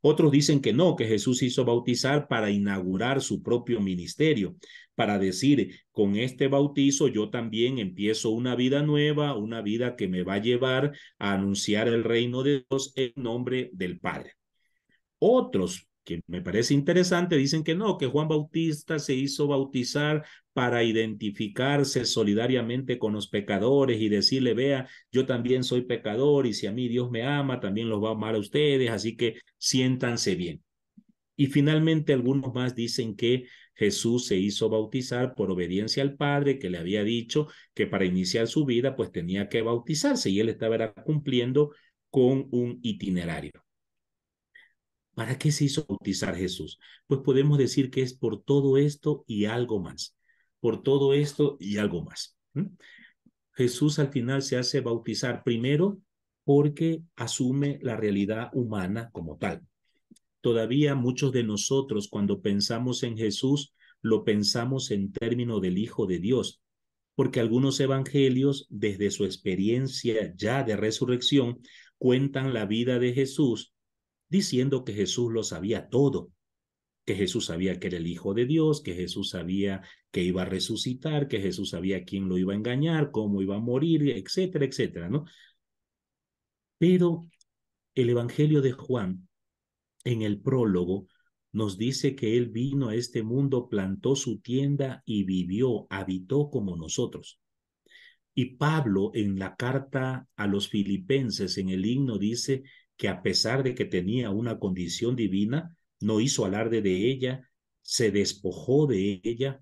Otros dicen que no, que Jesús hizo bautizar para inaugurar su propio ministerio, para decir, con este bautizo yo también empiezo una vida nueva, una vida que me va a llevar a anunciar el reino de Dios en nombre del Padre. Otros, que me parece interesante, dicen que no, que Juan Bautista se hizo bautizar para identificarse solidariamente con los pecadores y decirle, vea, yo también soy pecador y si a mí Dios me ama, también los va a amar a ustedes, así que siéntanse bien. Y finalmente algunos más dicen que Jesús se hizo bautizar por obediencia al Padre, que le había dicho que para iniciar su vida pues tenía que bautizarse y él estaba cumpliendo con un itinerario. ¿Para qué se hizo bautizar Jesús? Pues podemos decir que es por todo esto y algo más. Por todo esto y algo más. Jesús al final se hace bautizar primero porque asume la realidad humana como tal. Todavía muchos de nosotros cuando pensamos en Jesús lo pensamos en términos del Hijo de Dios, porque algunos evangelios desde su experiencia ya de resurrección cuentan la vida de Jesús diciendo que Jesús lo sabía todo, que Jesús sabía que era el Hijo de Dios, que Jesús sabía que iba a resucitar, que Jesús sabía quién lo iba a engañar, cómo iba a morir, etcétera, etcétera, ¿no? Pero el Evangelio de Juan, en el prólogo, nos dice que él vino a este mundo, plantó su tienda y vivió, habitó como nosotros. Y Pablo en la carta a los filipenses en el himno dice que a pesar de que tenía una condición divina, no hizo alarde de ella, se despojó de ella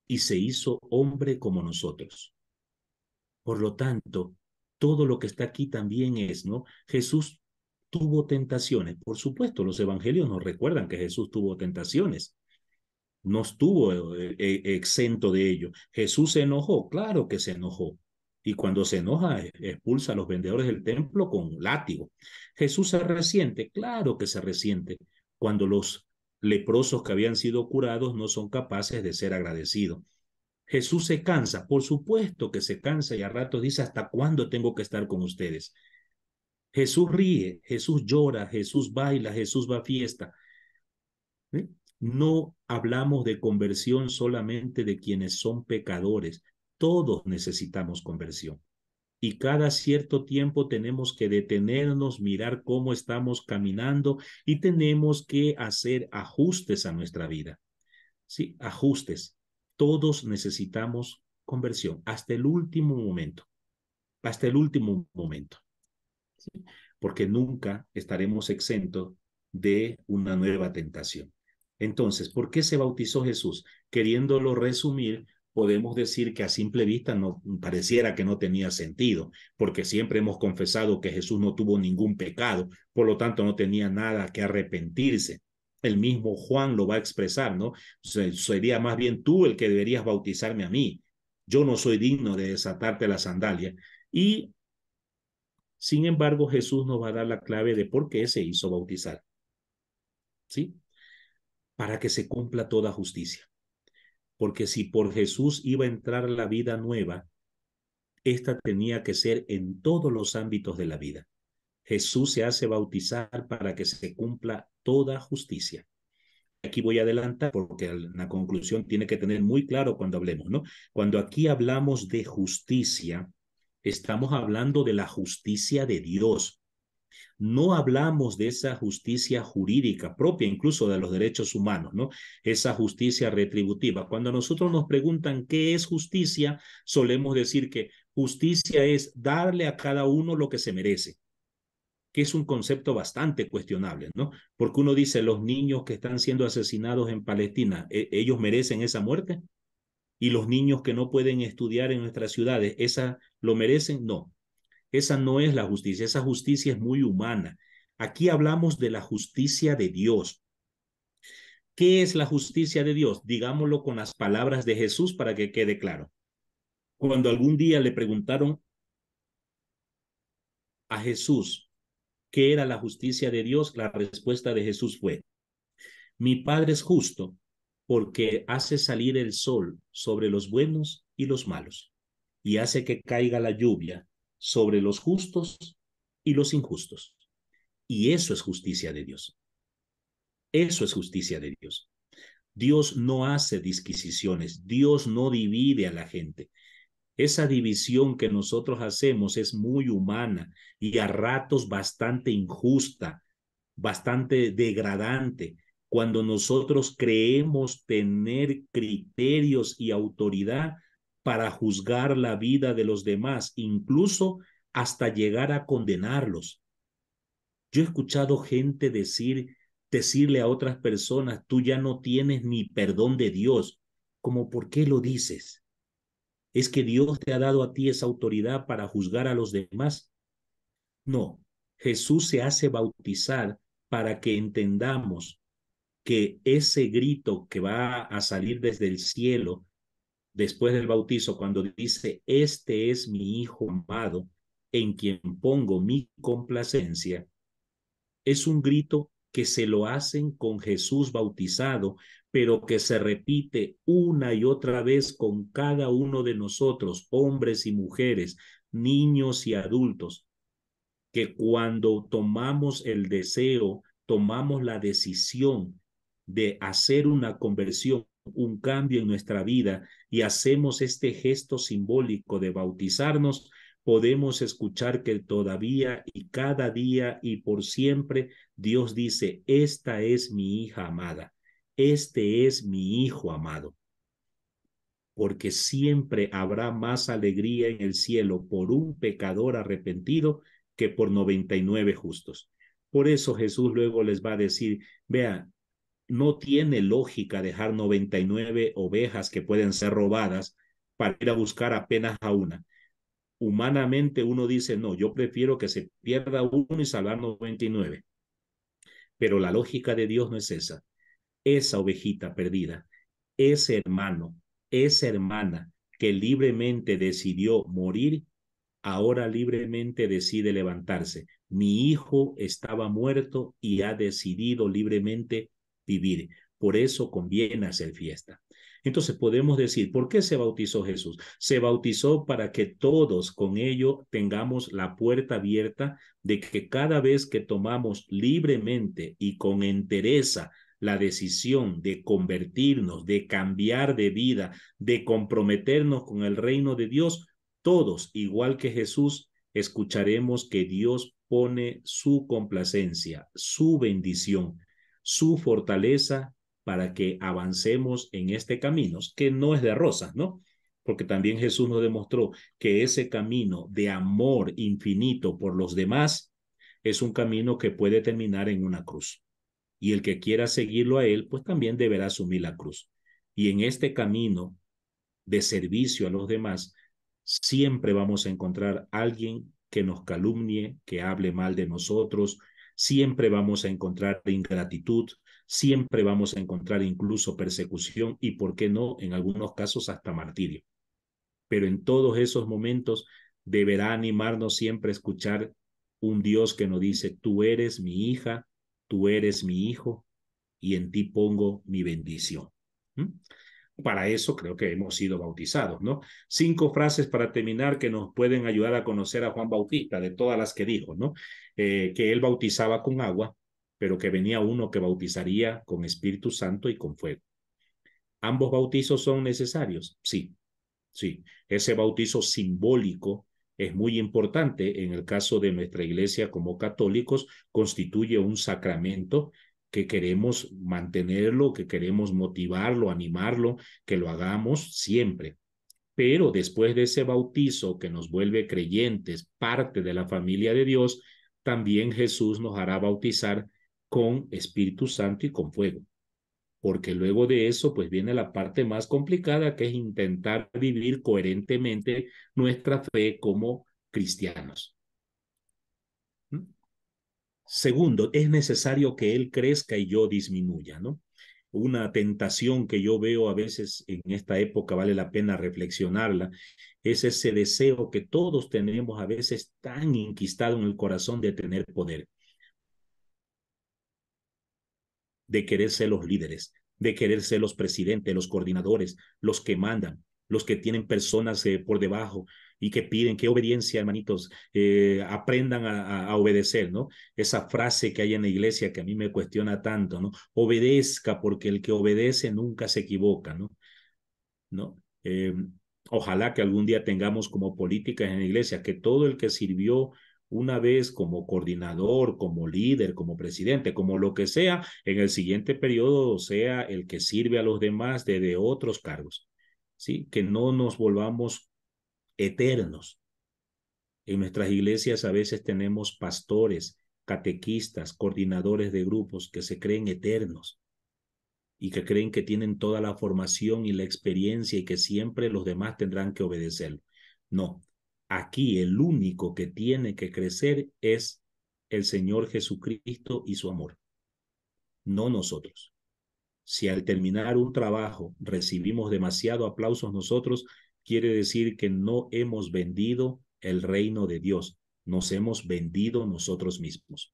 y se hizo hombre como nosotros. Por lo tanto, todo lo que está aquí también es, ¿no? Jesús tuvo tentaciones. Por supuesto, los evangelios nos recuerdan que Jesús tuvo tentaciones. No estuvo exento de ello. Jesús se enojó, claro que se enojó. Y cuando se enoja, expulsa a los vendedores del templo con látigo. Jesús se resiente, claro que se resiente, cuando los leprosos que habían sido curados no son capaces de ser agradecidos. Jesús se cansa, por supuesto que se cansa y a ratos dice, ¿hasta cuándo tengo que estar con ustedes? Jesús ríe, Jesús llora, Jesús baila, Jesús va a fiesta. ¿Eh? No hablamos de conversión solamente de quienes son pecadores. Todos necesitamos conversión. Y cada cierto tiempo tenemos que detenernos, mirar cómo estamos caminando y tenemos que hacer ajustes a nuestra vida. Sí, ajustes. Todos necesitamos conversión hasta el último momento, hasta el último momento, ¿sí? Porque nunca estaremos exentos de una nueva tentación. Entonces, ¿por qué se bautizó Jesús? Queriéndolo resumir, podemos decir que a simple vista no pareciera que no tenía sentido, porque siempre hemos confesado que Jesús no tuvo ningún pecado, por lo tanto no tenía nada que arrepentirse. El mismo Juan lo va a expresar, ¿no? Sería más bien tú el que deberías bautizarme a mí. Yo no soy digno de desatarte la sandalia. Y sin embargo, Jesús nos va a dar la clave de por qué se hizo bautizar, ¿sí? Para que se cumpla toda justicia. Porque si por Jesús iba a entrar la vida nueva, esta tenía que ser en todos los ámbitos de la vida. Jesús se hace bautizar para que se cumpla toda justicia. Aquí voy a adelantar porque la conclusión tiene que tener muy claro cuando hablemos, ¿no? Cuando aquí hablamos de justicia, estamos hablando de la justicia de Dios. No hablamos de esa justicia jurídica propia, incluso de los derechos humanos, ¿no? Esa justicia retributiva. Cuando nosotros nos preguntan qué es justicia, solemos decir que justicia es darle a cada uno lo que se merece, que es un concepto bastante cuestionable, ¿no? Porque uno dice, los niños que están siendo asesinados en Palestina, ¿ellos merecen esa muerte? ¿Y los niños que no pueden estudiar en nuestras ciudades, esa lo merecen? No. Esa no es la justicia, esa justicia es muy humana. Aquí hablamos de la justicia de Dios. ¿Qué es la justicia de Dios? Digámoslo con las palabras de Jesús para que quede claro. Cuando algún día le preguntaron a Jesús qué era la justicia de Dios, la respuesta de Jesús fue, mi Padre es justo porque hace salir el sol sobre los buenos y los malos y hace que caiga la lluvia sobre los justos y los injustos. Y eso es justicia de Dios. Eso es justicia de Dios. Dios no hace disquisiciones, Dios no divide a la gente. Esa división que nosotros hacemos es muy humana y a ratos bastante injusta, bastante degradante. Cuando nosotros creemos tener criterios y autoridad para juzgar la vida de los demás, incluso hasta llegar a condenarlos. Yo he escuchado gente decirle a otras personas, tú ya no tienes ni perdón de Dios. Como, ¿por qué lo dices? ¿Es que Dios te ha dado a ti esa autoridad para juzgar a los demás? No, Jesús se hace bautizar para que entendamos que ese grito que va a salir desde el cielo después del bautizo, cuando dice, este es mi Hijo amado, en quien pongo mi complacencia, es un grito que se lo hacen con Jesús bautizado, pero que se repite una y otra vez con cada uno de nosotros, hombres y mujeres, niños y adultos, que cuando tomamos el deseo, tomamos la decisión de hacer una conversión, un cambio en nuestra vida y hacemos este gesto simbólico de bautizarnos, podemos escuchar que todavía y cada día y por siempre Dios dice, esta es mi hija amada, este es mi hijo amado, porque siempre habrá más alegría en el cielo por un pecador arrepentido que por 99 justos. Por eso Jesús luego les va a decir, vean, no tiene lógica dejar 99 ovejas que pueden ser robadas para ir a buscar apenas a una. Humanamente uno dice, no, yo prefiero que se pierda uno y salvar 99. Pero la lógica de Dios no es esa. Esa ovejita perdida, ese hermano, esa hermana que libremente decidió morir, ahora libremente decide levantarse. Mi hijo estaba muerto y ha decidido libremente vivir. Por eso conviene hacer fiesta. Entonces podemos decir, ¿por qué se bautizó Jesús? Se bautizó para que todos con ello tengamos la puerta abierta de que cada vez que tomamos libremente y con entereza la decisión de convertirnos, de cambiar de vida, de comprometernos con el reino de Dios, todos, igual que Jesús, escucharemos que Dios pone su complacencia, su bendición, su fortaleza para que avancemos en este camino, que no es de rosas, ¿no? Porque también Jesús nos demostró que ese camino de amor infinito por los demás es un camino que puede terminar en una cruz. Y el que quiera seguirlo a él, pues también deberá asumir la cruz. Y en este camino de servicio a los demás, siempre vamos a encontrar a alguien que nos calumnie, que hable mal de nosotros, siempre vamos a encontrar ingratitud, siempre vamos a encontrar incluso persecución y, ¿por qué no?, en algunos casos hasta martirio. Pero en todos esos momentos deberá animarnos siempre a escuchar un Dios que nos dice, tú eres mi hija, tú eres mi hijo, y en ti pongo mi bendición. ¿Mm? Para eso creo que hemos sido bautizados, ¿no? 5 frases para terminar que nos pueden ayudar a conocer a Juan Bautista, de todas las que dijo, ¿no? Que él bautizaba con agua, pero que venía uno que bautizaría con Espíritu Santo y con fuego. ¿Ambos bautizos son necesarios? Sí, sí. Ese bautizo simbólico es muy importante. En el caso de nuestra iglesia como católicos, constituye un sacramento que queremos mantenerlo, que queremos motivarlo, animarlo, que lo hagamos siempre. Pero después de ese bautizo que nos vuelve creyentes, parte de la familia de Dios, también Jesús nos hará bautizar con Espíritu Santo y con fuego. Porque luego de eso, pues viene la parte más complicada, que es intentar vivir coherentemente nuestra fe como cristianos. Segundo, es necesario que Él crezca y yo disminuya, ¿no? Una tentación que yo veo a veces en esta época, vale la pena reflexionarla, es ese deseo que todos tenemos a veces tan inquistado en el corazón de tener poder, de querer ser los líderes, de querer ser los presidentes, los coordinadores, los que mandan, los que tienen personas por debajo y que piden que obediencia, hermanitos, aprendan a obedecer, ¿no? Esa frase que hay en la iglesia que a mí me cuestiona tanto, ¿no? Obedezca porque el que obedece nunca se equivoca, ¿no? ¿No? Ojalá que algún día tengamos como políticas en la iglesia que todo el que sirvió una vez como coordinador, como líder, como presidente, como lo que sea, en el siguiente periodo sea el que sirve a los demás de otros cargos, ¿sí? Que no nos volvamos eternos. En nuestras iglesias a veces tenemos pastores, catequistas, coordinadores de grupos que se creen eternos y que creen que tienen toda la formación y la experiencia y que siempre los demás tendrán que obedecerlo. No, aquí el único que tiene que crecer es el Señor Jesucristo y su amor, no nosotros. Si al terminar un trabajo recibimos demasiado aplausos nosotros, quiere decir que no hemos vendido el reino de Dios, nos hemos vendido nosotros mismos.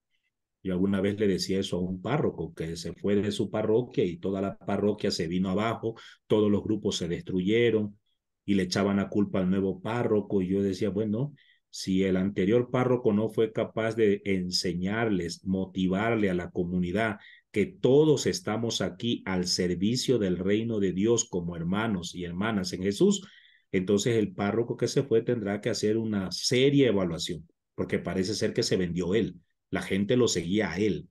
Yo alguna vez le decía eso a un párroco que se fue de su parroquia y toda la parroquia se vino abajo, todos los grupos se destruyeron y le echaban la culpa al nuevo párroco y yo decía, bueno, si el anterior párroco no fue capaz de enseñarles, motivarle a la comunidad que todos estamos aquí al servicio del reino de Dios como hermanos y hermanas en Jesús, entonces el párroco que se fue tendrá que hacer una seria evaluación, porque parece ser que se vendió él. La gente lo seguía a él.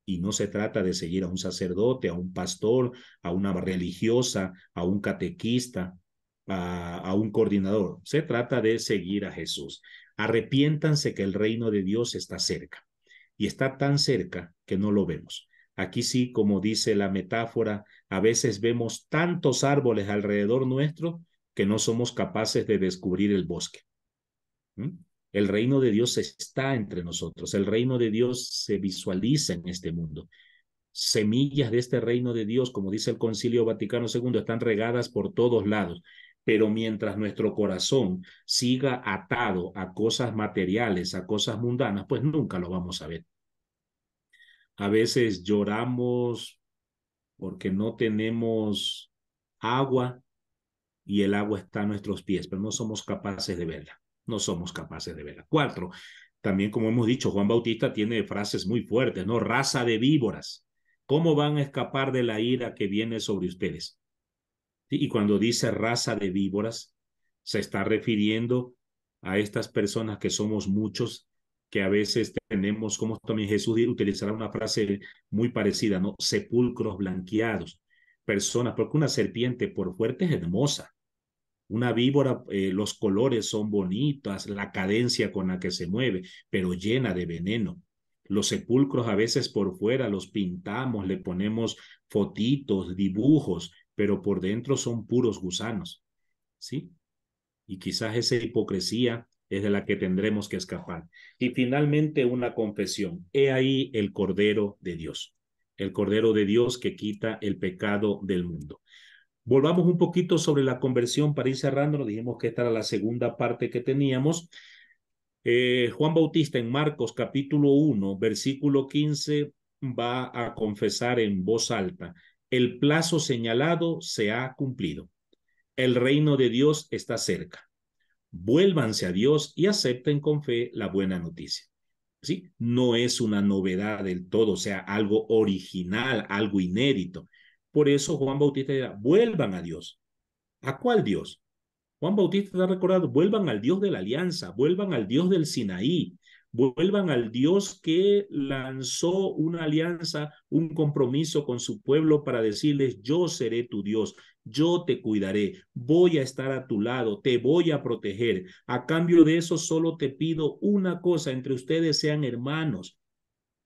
Y no se trata de seguir a un sacerdote, a un pastor, a una religiosa, a un catequista, a un coordinador. Se trata de seguir a Jesús. Arrepiéntanse que el reino de Dios está cerca. Y está tan cerca que no lo vemos. Aquí sí, como dice la metáfora, a veces vemos tantos árboles alrededor nuestro que no somos capaces de descubrir el bosque. ¿Mm? El reino de Dios está entre nosotros. El reino de Dios se visualiza en este mundo. Semillas de este reino de Dios, como dice el Concilio Vaticano II, están regadas por todos lados. Pero mientras nuestro corazón siga atado a cosas materiales, a cosas mundanas, pues nunca lo vamos a ver. A veces lloramos porque no tenemos agua y el agua está a nuestros pies, pero no somos capaces de verla. No somos capaces de verla. 4. También, como hemos dicho, Juan Bautista tiene frases muy fuertes, ¿no? Raza de víboras. ¿Cómo van a escapar de la ira que viene sobre ustedes? ¿Sí? Y cuando dice raza de víboras, se está refiriendo a estas personas que somos muchos, que a veces tenemos, como también Jesús utilizará una frase muy parecida, ¿no? Sepulcros blanqueados. Personas, porque una serpiente por fuerte es hermosa. Una víbora, los colores son bonitos, la cadencia con la que se mueve, pero llena de veneno. Los sepulcros a veces por fuera los pintamos, le ponemos fotitos, dibujos, pero por dentro son puros gusanos, ¿sí? Y quizás esa hipocresía es de la que tendremos que escapar. Y finalmente una confesión. He ahí el Cordero de Dios, el Cordero de Dios que quita el pecado del mundo. Volvamos un poquito sobre la conversión para ir cerrando. Nos dijimos que esta era la segunda parte que teníamos. Juan Bautista en Marcos capítulo 1, versículo 15, va a confesar en voz alta: el plazo señalado se ha cumplido. El reino de Dios está cerca. Vuélvanse a Dios y acepten con fe la buena noticia. ¿Sí? No es una novedad del todo, o sea, algo original, algo inédito. Por eso Juan Bautista dirá: vuelvan a Dios. ¿A cuál Dios? Juan Bautista está recordando: vuelvan al Dios de la alianza, vuelvan al Dios del Sinaí, vuelvan al Dios que lanzó una alianza, un compromiso con su pueblo para decirles: yo seré tu Dios, yo te cuidaré, voy a estar a tu lado, te voy a proteger. A cambio de eso solo te pido una cosa: entre ustedes sean hermanos,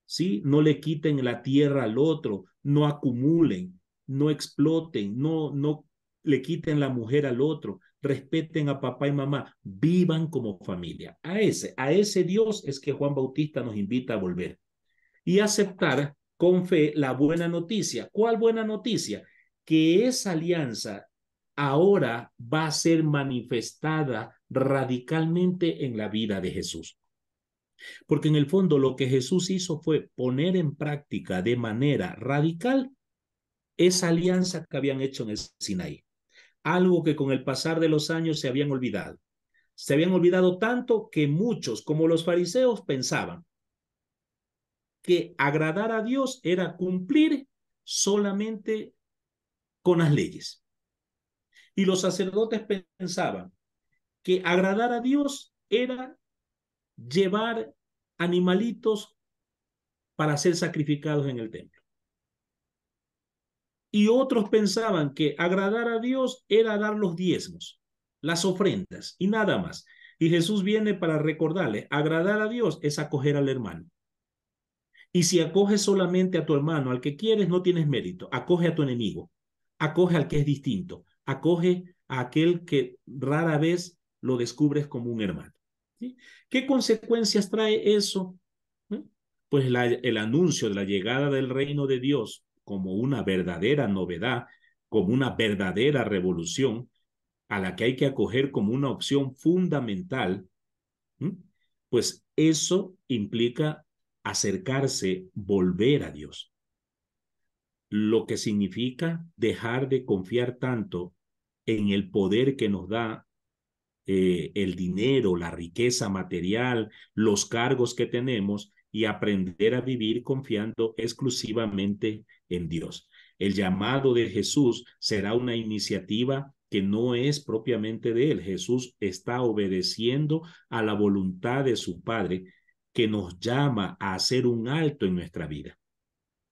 ¿sí? No le quiten la tierra al otro, no acumulen, no exploten, no le quiten la mujer al otro, respeten a papá y mamá, vivan como familia. A ese Dios es que Juan Bautista nos invita a volver y aceptar con fe la buena noticia. ¿Cuál buena noticia? Que esa alianza ahora va a ser manifestada radicalmente en la vida de Jesús. Porque en el fondo lo que Jesús hizo fue poner en práctica de manera radical esa alianza que habían hecho en el Sinaí. Algo que con el pasar de los años se habían olvidado. Se habían olvidado tanto que muchos, como los fariseos, pensaban que agradar a Dios era cumplir solamente con las leyes. Y los sacerdotes pensaban que agradar a Dios era llevar animalitos para ser sacrificados en el templo. Y otros pensaban que agradar a Dios era dar los diezmos, las ofrendas y nada más. Y Jesús viene para recordarle: agradar a Dios es acoger al hermano. Y si acoges solamente a tu hermano, al que quieres, no tienes mérito. Acoge a tu enemigo, acoge al que es distinto, acoge a aquel que rara vez lo descubres como un hermano. ¿Sí? ¿Qué consecuencias trae eso? ¿Eh? Pues el anuncio de la llegada del reino de Dios como una verdadera novedad, como una verdadera revolución a la que hay que acoger como una opción fundamental. ¿Mm? Pues eso implica acercarse, volver a Dios, lo que significa dejar de confiar tanto en el poder que nos da el dinero, la riqueza material, los cargos que tenemos, y aprender a vivir confiando exclusivamente en Dios. El llamado de Jesús será una iniciativa que no es propiamente de él. Jesús está obedeciendo a la voluntad de su Padre, que nos llama a hacer un alto en nuestra vida,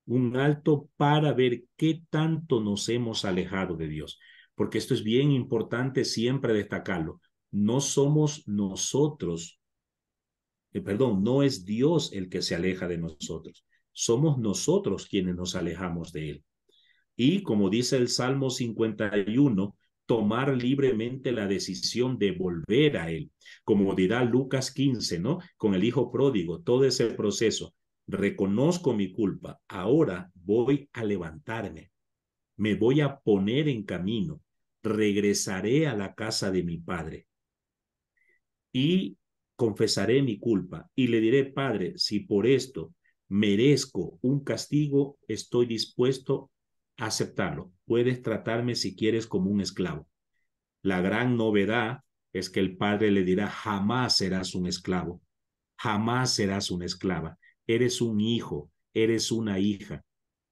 un alto para ver qué tanto nos hemos alejado de Dios. Porque esto es bien importante siempre destacarlo. No somos nosotros, perdón, no es Dios el que se aleja de nosotros. Somos nosotros quienes nos alejamos de él. Y como dice el Salmo 51, tomar libremente la decisión de volver a él. Como dirá Lucas 15, ¿no? Con el hijo pródigo, todo ese proceso. Reconozco mi culpa, ahora voy a levantarme, me voy a poner en camino, regresaré a la casa de mi padre y confesaré mi culpa y le diré: Padre, si por esto merezco un castigo, estoy dispuesto aceptarlo. Puedes tratarme si quieres como un esclavo. La gran novedad es que el padre le dirá, jamás serás un esclavo, jamás serás una esclava. Eres un hijo, eres una hija.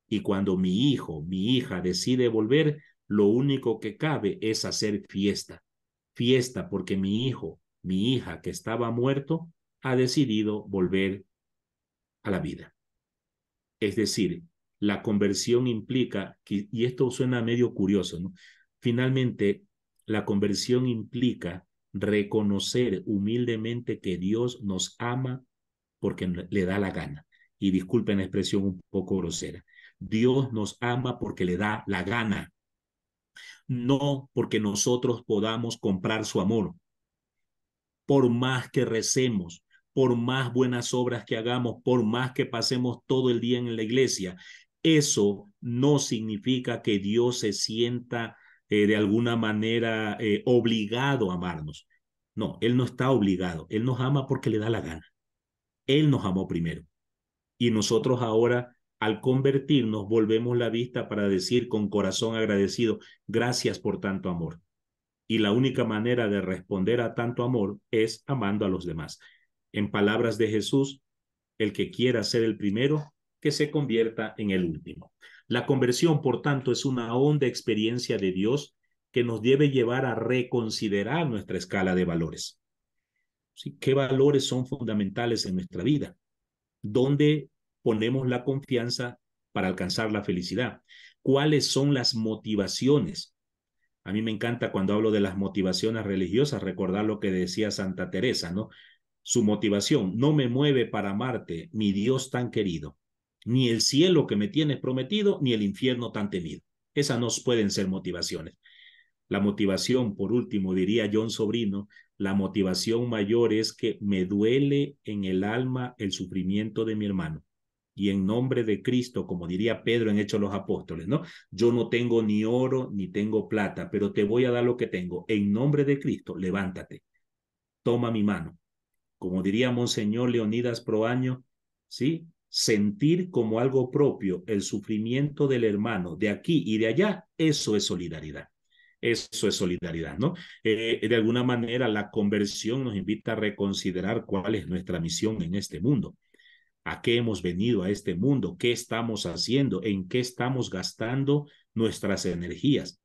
Y cuando mi hijo, mi hija decide volver, lo único que cabe es hacer fiesta. Fiesta porque mi hijo, mi hija que estaba muerto, ha decidido volver a la vida. Es decir, la conversión implica, y esto suena medio curioso, ¿no? Finalmente, la conversión implica reconocer humildemente que Dios nos ama porque le da la gana. Y disculpen la expresión un poco grosera. Dios nos ama porque le da la gana, no porque nosotros podamos comprar su amor. Por más que recemos, por más buenas obras que hagamos, por más que pasemos todo el día en la iglesia, eso no significa que Dios se sienta de alguna manera obligado a amarnos. No, Él no está obligado. Él nos ama porque le da la gana. Él nos amó primero. Y nosotros ahora, al convertirnos, volvemos la vista para decir con corazón agradecido, gracias por tanto amor. Y la única manera de responder a tanto amor es amando a los demás. En palabras de Jesús, el que quiera ser el primero, que se convierta en el último. La conversión, por tanto, es una honda experiencia de Dios que nos debe llevar a reconsiderar nuestra escala de valores. ¿Sí? ¿Qué valores son fundamentales en nuestra vida? ¿Dónde ponemos la confianza para alcanzar la felicidad? ¿Cuáles son las motivaciones? A mí me encanta cuando hablo de las motivaciones religiosas, recordar lo que decía Santa Teresa, ¿no? Su motivación no me mueve para amarte, mi Dios tan querido, ni el cielo que me tienes prometido, ni el infierno tan temido. Esas no pueden ser motivaciones. La motivación, por último, diría John Sobrino, la motivación mayor es que me duele en el alma el sufrimiento de mi hermano. Y en nombre de Cristo, como diría Pedro en Hechos de los Apóstoles, ¿no? Yo no tengo ni oro ni tengo plata, pero te voy a dar lo que tengo. En nombre de Cristo, levántate, toma mi mano. Como diría Monseñor Leonidas Proaño, ¿sí? Sentir como algo propio el sufrimiento del hermano de aquí y de allá, eso es solidaridad. Eso es solidaridad, ¿no? De alguna manera, la conversión nos invita a reconsiderar cuál es nuestra misión en este mundo. ¿A qué hemos venido a este mundo? ¿Qué estamos haciendo? ¿En qué estamos gastando nuestras energías?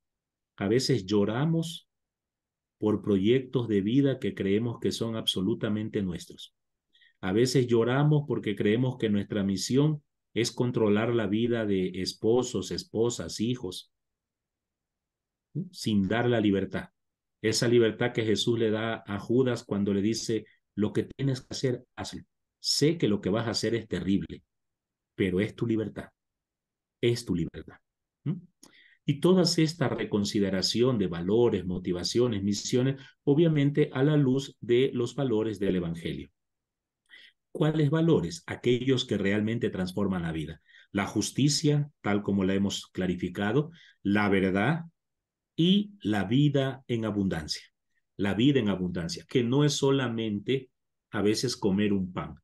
A veces lloramos por proyectos de vida que creemos que son absolutamente nuestros. A veces lloramos porque creemos que nuestra misión es controlar la vida de esposos, esposas, hijos, ¿sí? Sin dar la libertad. Esa libertad que Jesús le da a Judas cuando le dice, lo que tienes que hacer, hazlo. Sé que lo que vas a hacer es terrible, pero es tu libertad, es tu libertad. ¿Mm? Y toda esta reconsideración de valores, motivaciones, misiones, obviamente a la luz de los valores del Evangelio. ¿Cuáles valores? Aquellos que realmente transforman la vida. La justicia, tal como la hemos clarificado, la verdad y la vida en abundancia. La vida en abundancia, que no es solamente a veces comer un pan,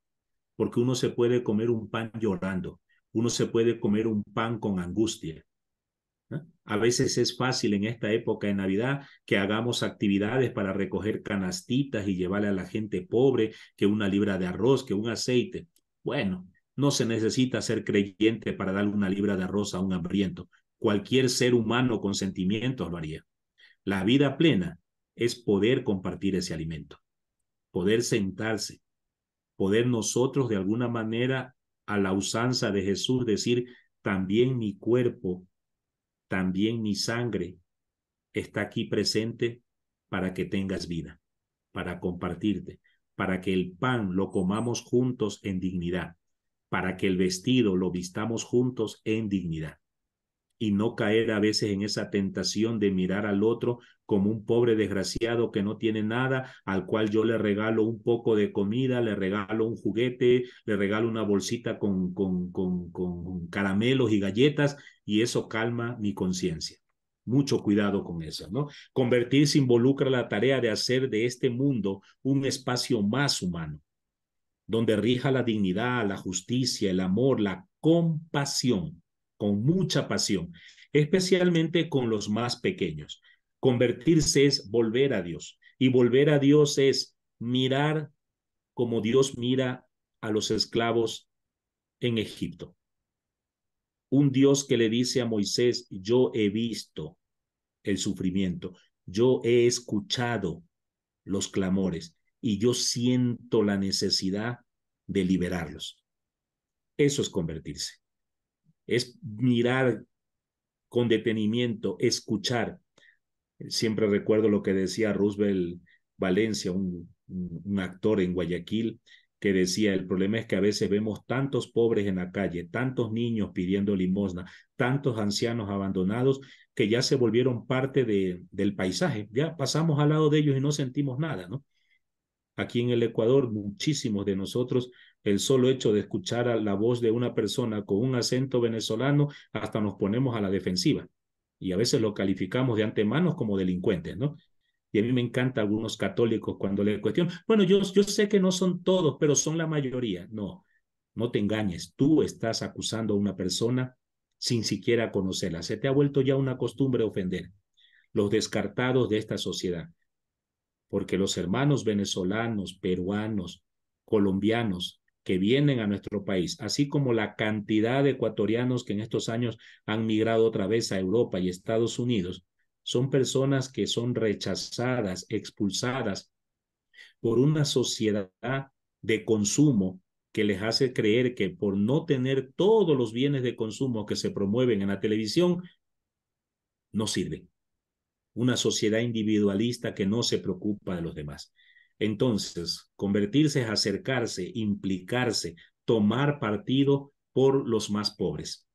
porque uno se puede comer un pan llorando, uno se puede comer un pan con angustia. ¿No? A veces es fácil en esta época de Navidad que hagamos actividades para recoger canastitas y llevarle a la gente pobre que una libra de arroz, que un aceite. Bueno, no se necesita ser creyente para darle una libra de arroz a un hambriento. Cualquier ser humano con sentimientos lo haría. La vida plena es poder compartir ese alimento, poder sentarse, poder nosotros de alguna manera a la usanza de Jesús decir, también mi cuerpo, también mi sangre está aquí presente para que tengas vida, para compartirte, para que el pan lo comamos juntos en dignidad, para que el vestido lo vistamos juntos en dignidad. Y no caer a veces en esa tentación de mirar al otro como un pobre desgraciado que no tiene nada, al cual yo le regalo un poco de comida, le regalo un juguete, le regalo una bolsita con caramelos y galletas, y eso calma mi conciencia. Mucho cuidado con eso, ¿no? Convertirse involucra la tarea de hacer de este mundo un espacio más humano, donde rija la dignidad, la justicia, el amor, la compasión, con mucha pasión. especialmente con los más pequeños. Convertirse es volver a Dios, y volver a Dios es mirar como Dios mira a los esclavos en Egipto. Un Dios que le dice a Moisés: yo he visto el sufrimiento, yo he escuchado los clamores y yo siento la necesidad de liberarlos. Eso es convertirse. Es mirar con detenimiento, escuchar. Siempre recuerdo lo que decía Roosevelt Valencia, un actor en Guayaquil, que decía: el problema es que a veces vemos tantos pobres en la calle, tantos niños pidiendo limosna, tantos ancianos abandonados, que ya se volvieron parte del paisaje. Ya pasamos al lado de ellos y no sentimos nada, ¿no? Aquí en el Ecuador, muchísimos de nosotros, el solo hecho de escuchar a la voz de una persona con un acento venezolano, hasta nos ponemos a la defensiva. Y a veces lo calificamos de antemano como delincuentes, ¿no? Y a mí me encanta algunos católicos cuando le cuestionan: bueno, yo sé que no son todos, pero son la mayoría. No, no te engañes. Tú estás acusando a una persona sin siquiera conocerla. Se te ha vuelto ya una costumbre ofender. Los descartados de esta sociedad, porque los hermanos venezolanos, peruanos, colombianos que vienen a nuestro país, así como la cantidad de ecuatorianos que en estos años han migrado otra vez a Europa y Estados Unidos, son personas que son rechazadas, expulsadas por una sociedad de consumo que les hace creer que por no tener todos los bienes de consumo que se promueven en la televisión, no sirven. Una sociedad individualista que no se preocupa de los demás. Entonces, convertirse es acercarse, implicarse, tomar partido por los más pobres.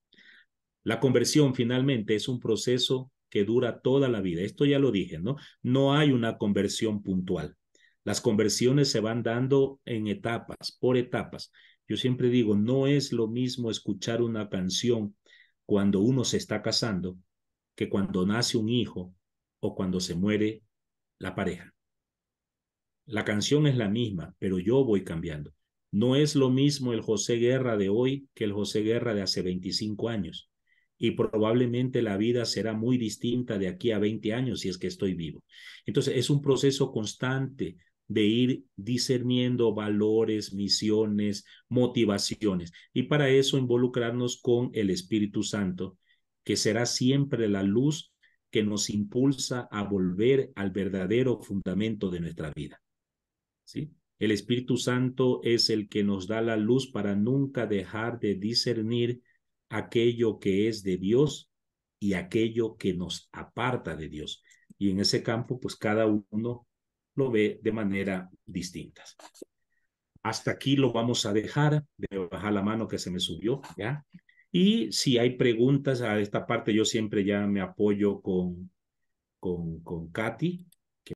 La conversión finalmente es un proceso que dura toda la vida. Esto ya lo dije, ¿no? No hay una conversión puntual. Las conversiones se van dando en etapas, por etapas. Yo siempre digo: no es lo mismo escuchar una canción cuando uno se está casando que cuando nace un hijo o cuando se muere la pareja. La canción es la misma, pero yo voy cambiando. No es lo mismo el José Guerra de hoy que el José Guerra de hace 25 años. Y probablemente la vida será muy distinta de aquí a 20 años si es que estoy vivo. Entonces, es un proceso constante de ir discerniendo valores, misiones, motivaciones. Y para eso involucrarnos con el Espíritu Santo, que será siempre la luz que nos impulsa a volver al verdadero fundamento de nuestra vida. ¿Sí? El Espíritu Santo es el que nos da la luz para nunca dejar de discernir aquello que es de Dios y aquello que nos aparta de Dios. Y en ese campo, pues cada uno lo ve de manera distinta. Hasta aquí lo vamos a dejar. Debo bajar la mano que se me subió, ¿ya? Y si hay preguntas a esta parte, yo siempre ya me apoyo con Katy,